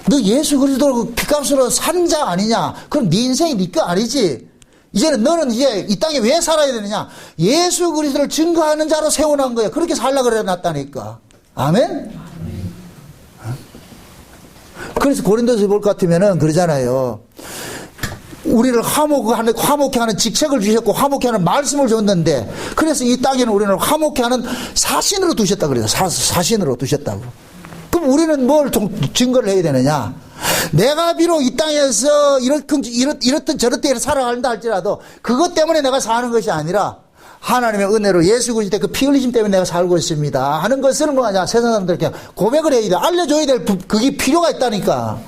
너 예수 그리스도 피값으로 산 자 아니냐? 그럼 네 인생이 네 거 아니지. 이제는 너는 이제 이 땅에 왜 살아야 되느냐? 예수 그리스도를 증거하는 자로 세워놓은 거야. 그렇게 살라 그래 놨다니까. 아멘? 그래서 고린도서 볼 것 같으면은 그러잖아요. 우리를 화목케 하는 직책을 주셨고 화목케 하는 말씀을 줬는데 그래서 이 땅에는 우리를 화목케 하는 사신으로 두셨다 그래요. 사신으로 두셨다고. 그럼 우리는 뭘 증거를 해야 되느냐? 내가 비록 이 땅에서 이렇든 저렇든 살아간다 할지라도 그것 때문에 내가 사는 것이 아니라 하나님의 은혜로 예수 그리스도의 그 피 흘리심 때문에 내가 살고 있습니다 하는 것을 뭐하냐, 세상 사람들에게 고백을 해야 돼. 알려줘야 될 그게 필요가 있다니까.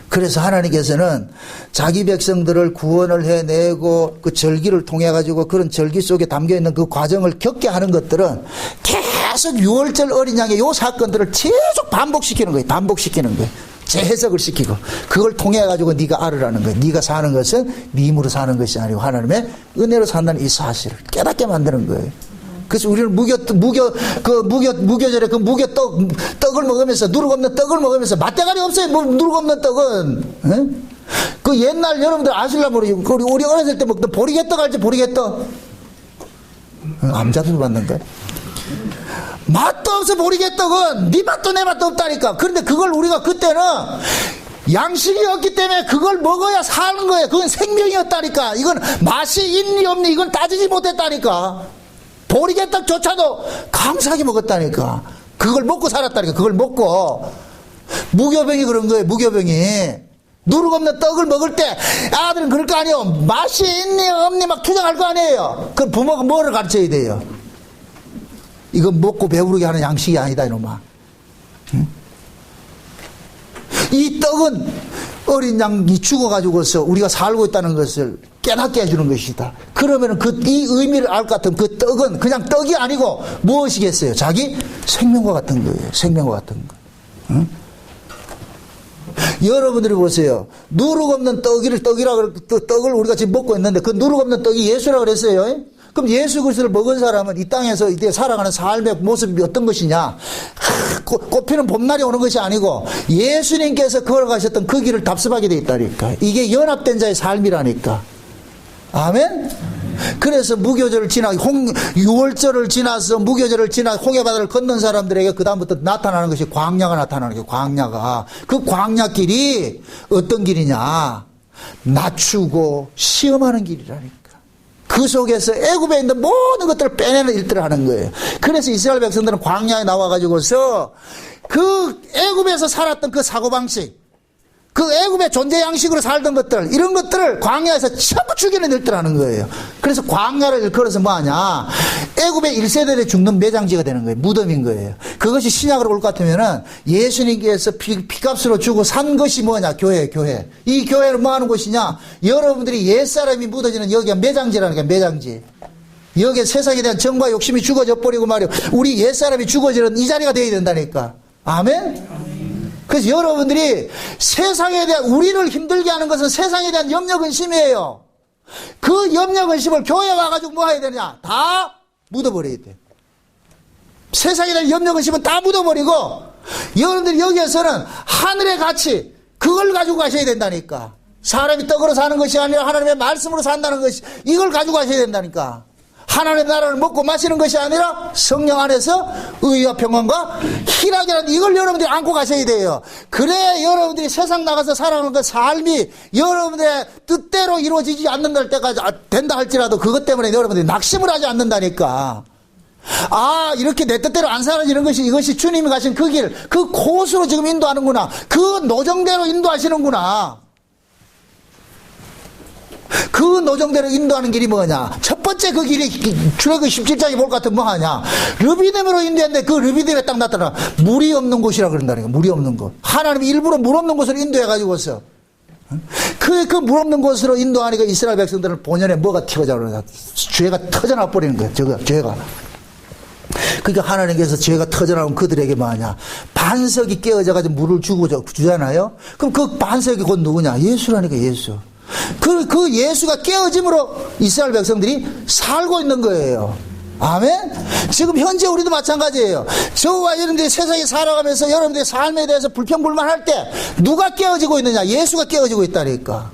그래서 하나님께서는 자기 백성들을 구원을 해내고 그 절기를 통해 가지고 그런 절기 속에 담겨있는 그 과정을 겪게 하는 것들은 계속 유월절 어린 양의 요 사건들을 계속 반복시키는 거예요. 반복시키는 거예요. 재해석을 시키고 그걸 통해 가지고 네가 알으라는 거예요. 네가 사는 것은 네 힘으로 사는 것이 아니고 하나님의 은혜로 산다는 이 사실을 깨닫게 만드는 거예요. 그래서 우리는 무교절에 그 떡을 먹으면서, 누룩 없는 떡을 먹으면서, 맛대가리 없어요. 뭐 누룩 없는 떡은. 에? 그 옛날 여러분들 아실라 모르죠. 우리 어렸을 때 먹던 보리개떡 알지? 보리개떡. 암자도 받는 거야. 맛도 없어, 보리개떡은. 네 맛도 내 맛도 없다니까. 그런데 그걸 우리가 그때는 양식이 없기 때문에 그걸 먹어야 사는 거예요. 그건 생명이었다니까. 이건 맛이 있니 없니 이건 따지지 못했다니까. 보리개떡조차도 감사하게 먹었다니까. 그걸 먹고 살았다니까. 그걸 먹고. 무교병이 그런 거예요. 무교병이. 누룩 없는 떡을 먹을 때 아들은 그럴 거 아니에요. 맛이 있니 없니 막 투정할 거 아니에요. 그럼 부모가 뭐를 가르쳐야 돼요? 이건 먹고 배부르게 하는 양식이 아니다 이놈아. 응? 이 떡은 어린 양이 죽어가지고서 우리가 살고 있다는 것을 깨닫게 해주는 것이다. 그러면 이 의미를 알 것 같은 그 떡은 그냥 떡이 아니고 무엇이겠어요? 자기 생명과 같은 거예요. 생명과 같은 거. 응? 여러분들이 보세요. 누룩 없는 떡을 우리가 지금 먹고 있는데 그 누룩 없는 떡이 예수라고 그랬어요. 그럼 예수 그리스도를 먹은 사람은 이 땅에서 이때 살아가는 삶의 모습이 어떤 것이냐? 꽃피는 봄날이 오는 것이 아니고 예수님께서 걸어가셨던 그 길을 답습하게 돼 있다니까. 이게 연합된 자의 삶이라니까. 아멘? 그래서 무교절을 지나 유월절을 지나서 무교절을 지나 홍해바다를 건넌 사람들에게 그 다음부터 나타나는 것이 광야가 나타나는 거예요. 광야가. 그 광야길이 어떤 길이냐? 낮추고 시험하는 길이라니까. 그 속에서 애굽에 있는 모든 것들을 빼내는 일들을 하는 거예요. 그래서 이스라엘 백성들은 광야에 나와가지고서 그 애굽에서 살았던 그 사고방식, 그 애굽의 존재 양식으로 살던 것들, 이런 것들을 광야에서 전부 죽이는 일들을 하는 거예요. 그래서 광야를 일컬어서 뭐하냐? 애굽의 1세대에 죽는 매장지가 되는 거예요. 무덤인 거예요. 그것이 신약으로 올 것 같으면은 예수님께서 피값으로 주고 산 것이 뭐냐? 교회. 이 교회는 뭐 하는 곳이냐? 여러분들이 옛사람이 묻어지는 여기가 매장지라는 거예요. 매장지. 여기에 세상에 대한 정과 욕심이 죽어져 버리고 말이요. 우리 옛사람이 죽어지는 이 자리가 되어야 된다니까. 아멘? 그래서 여러분들이 세상에 대한, 우리를 힘들게 하는 것은 세상에 대한 염려근심이에요. 그 염려근심을 교회에 와가지고 뭐 해야 되냐? 다 묻어버려야 돼. 세상에 대한 염려근심은 다 묻어버리고, 여러분들이 여기에서는 하늘의 가치, 그걸 가지고 가셔야 된다니까. 사람이 떡으로 사는 것이 아니라 하나님의 말씀으로 산다는 것이, 이걸 가지고 가셔야 된다니까. 하나님의 나라를 먹고 마시는 것이 아니라 성령 안에서 의와 평안과 희락이라는 이걸 여러분들이 안고 가셔야 돼요. 그래 여러분들이 세상 나가서 살아가는 그 삶이 여러분들의 뜻대로 이루어지지 않는다 때까지 된다 할지라도 그것 때문에 여러분들이 낙심을 하지 않는다니까. 아, 이렇게 내 뜻대로 안 사라지는 것이, 이것이 주님이 가신 그 길, 그 코스로 지금 인도하는구나. 그 노정대로 인도하시는구나. 그 노정대로 인도하는 길이 뭐냐? 첫 번째 그 길이 출애굽기 17장에 볼 것 같으면 뭐하냐? 르비딤으로 인도했는데 그 르비딤에 딱 나타나 물이 없는 곳이라 그런다니까. 물이 없는 곳. 하나님이 일부러 물 없는 곳으로 인도해가지고서 그 물 없는 곳으로 인도하니까 이스라엘 백성들은 본연에 뭐가 튀어져 그러냐? 죄가 터져나 버리는 거예요. 죄가. 그러니까 하나님께서 죄가 터져나오면 그들에게 뭐하냐? 반석이 깨어져가지고 물을 주잖아요. 그럼 그 반석이 곧 누구냐? 예수라니까. 예수. 그 예수가 깨어짐으로 이스라엘 백성들이 살고 있는 거예요. 아멘? 지금 현재 우리도 마찬가지예요. 저와 여러분들이 세상에 살아가면서 여러분들의 삶에 대해서 불평불만할 때 누가 깨어지고 있느냐? 예수가 깨어지고 있다니까.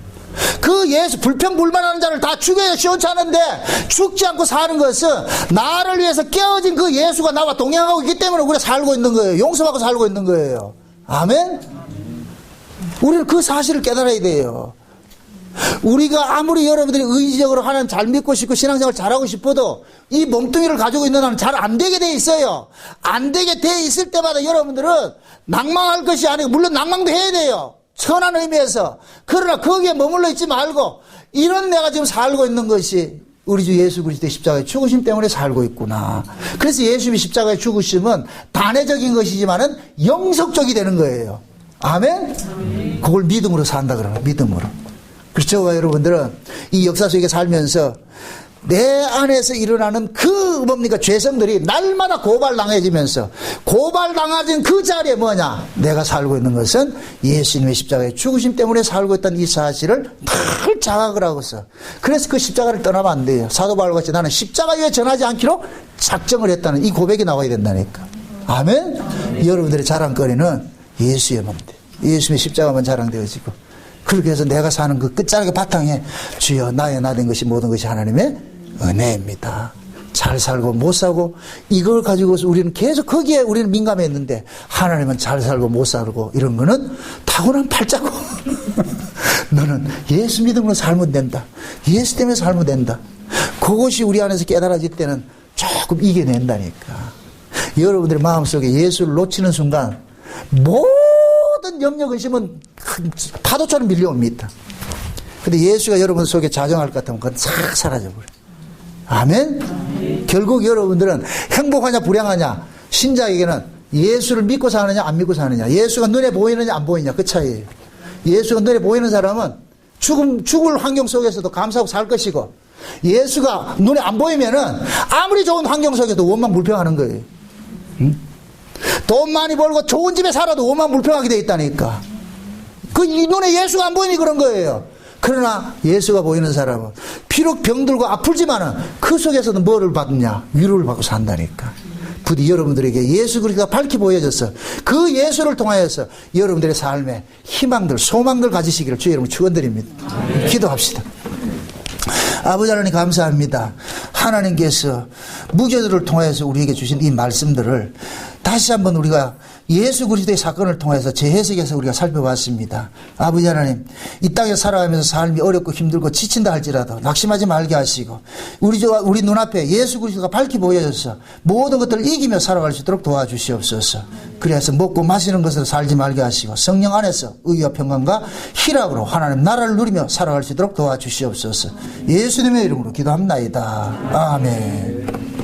그 예수, 불평불만하는 자를 다 죽여야 시원찮은데 죽지 않고 사는 것은 나를 위해서 깨어진 그 예수가 나와 동행하고 있기 때문에 우리가 살고 있는 거예요. 용서받고 살고 있는 거예요. 아멘? 우리는 그 사실을 깨달아야 돼요. 우리가 아무리 여러분들이 의지적으로 하나님 잘 믿고 싶고 신앙생활 잘하고 싶어도 이 몸뚱이를 가지고 있는 한은 잘 안 되게 돼 있어요. 안 되게 돼 있을 때마다 여러분들은 낭망할 것이 아니고, 물론 낭망도 해야 돼요. 선한 의미에서. 그러나 거기에 머물러 있지 말고 이런 내가 지금 살고 있는 것이 우리 주 예수 그리스도의 십자가의 죽으심 때문에 살고 있구나. 그래서 예수님이 십자가의 죽으심은 단회적인 것이지만은 영속적이 되는 거예요. 아멘? 그걸 믿음으로 산다 그러나, 믿음으로. 그렇죠, 여러분들은 이 역사 속에 살면서 내 안에서 일어나는 그 뭡니까 죄성들이 날마다 고발당해지면서 고발당해진 그 자리에 뭐냐, 내가 살고 있는 것은 예수님의 십자가의 죽으심 때문에 살고 있다는 이 사실을 늘 자각을 하고서, 그래서 그 십자가를 떠나면 안 돼요. 사도 바울과 같이 나는 십자가 위에 전하지 않기로 작정을 했다는 이 고백이 나와야 된다니까. 아멘? 여러분들의 자랑거리는 예수의 몸대, 예수님의 십자가만 자랑되어지고, 그렇게 해서 내가 사는 그 끝자락의 바탕에 주여 나의 나 된 것이 모든 것이 하나님의 은혜입니다. 잘 살고 못 살고 이걸 가지고서 우리는 계속 거기에 우리는 민감했는데, 하나님은 잘 살고 못 살고 이런 거는 타고난 팔자고 너는 예수 믿음으로 살면 된다, 예수 때문에 살면 된다. 그것이 우리 안에서 깨달아질 때는 조금 이겨낸다니까. 여러분들의 마음속에 예수를 놓치는 순간 모든 염려 근심은 파도처럼 밀려옵니다. 근데 예수가 여러분 속에 자정할 것 같으면 그건 싹 사라져버려요. 아멘? 결국 여러분들은 행복하냐 불행하냐, 신자에게는 예수를 믿고 사느냐 안 믿고 사느냐, 예수가 눈에 보이느냐 안 보이느냐, 그 차이예요. 예수가 눈에 보이는 사람은 죽을 환경 속에서도 감사하고 살 것이고, 예수가 눈에 안 보이면은 아무리 좋은 환경 속에도 원망불평하는 거예요. 응? 돈 많이 벌고 좋은 집에 살아도 원망불평하게 돼 있다니까. 그 눈에 예수가 안 보이니 그런 거예요. 그러나 예수가 보이는 사람은 비록 병들고 아프지만은 그 속에서도 뭐를 받느냐, 위로를 받고 산다니까. 부디 여러분들에게 예수 그리스도가 밝히 보여져서 그 예수를 통하여서 여러분들의 삶에 희망들, 소망들 가지시기를 주의 이름으로 축원드립니다. 기도합시다. 아버지 하나님 감사합니다. 하나님께서 무교들을 통해서 우리에게 주신 이 말씀들을 다시 한번 우리가 예수 그리스도의 사건을 통해서 재해석해서 우리가 살펴봤습니다. 아버지 하나님, 이 땅에 살아가면서 삶이 어렵고 힘들고 지친다 할지라도 낙심하지 말게 하시고, 우리 눈앞에 예수 그리스도가 밝히 보여져서 모든 것들을 이기며 살아갈 수 있도록 도와주시옵소서. 그래서 먹고 마시는 것으로 살지 말게 하시고 성령 안에서 의와 평강과 희락으로 하나님 나라를 누리며 살아갈 수 있도록 도와주시옵소서. 예수님의 이름으로 기도합나이다. 아멘.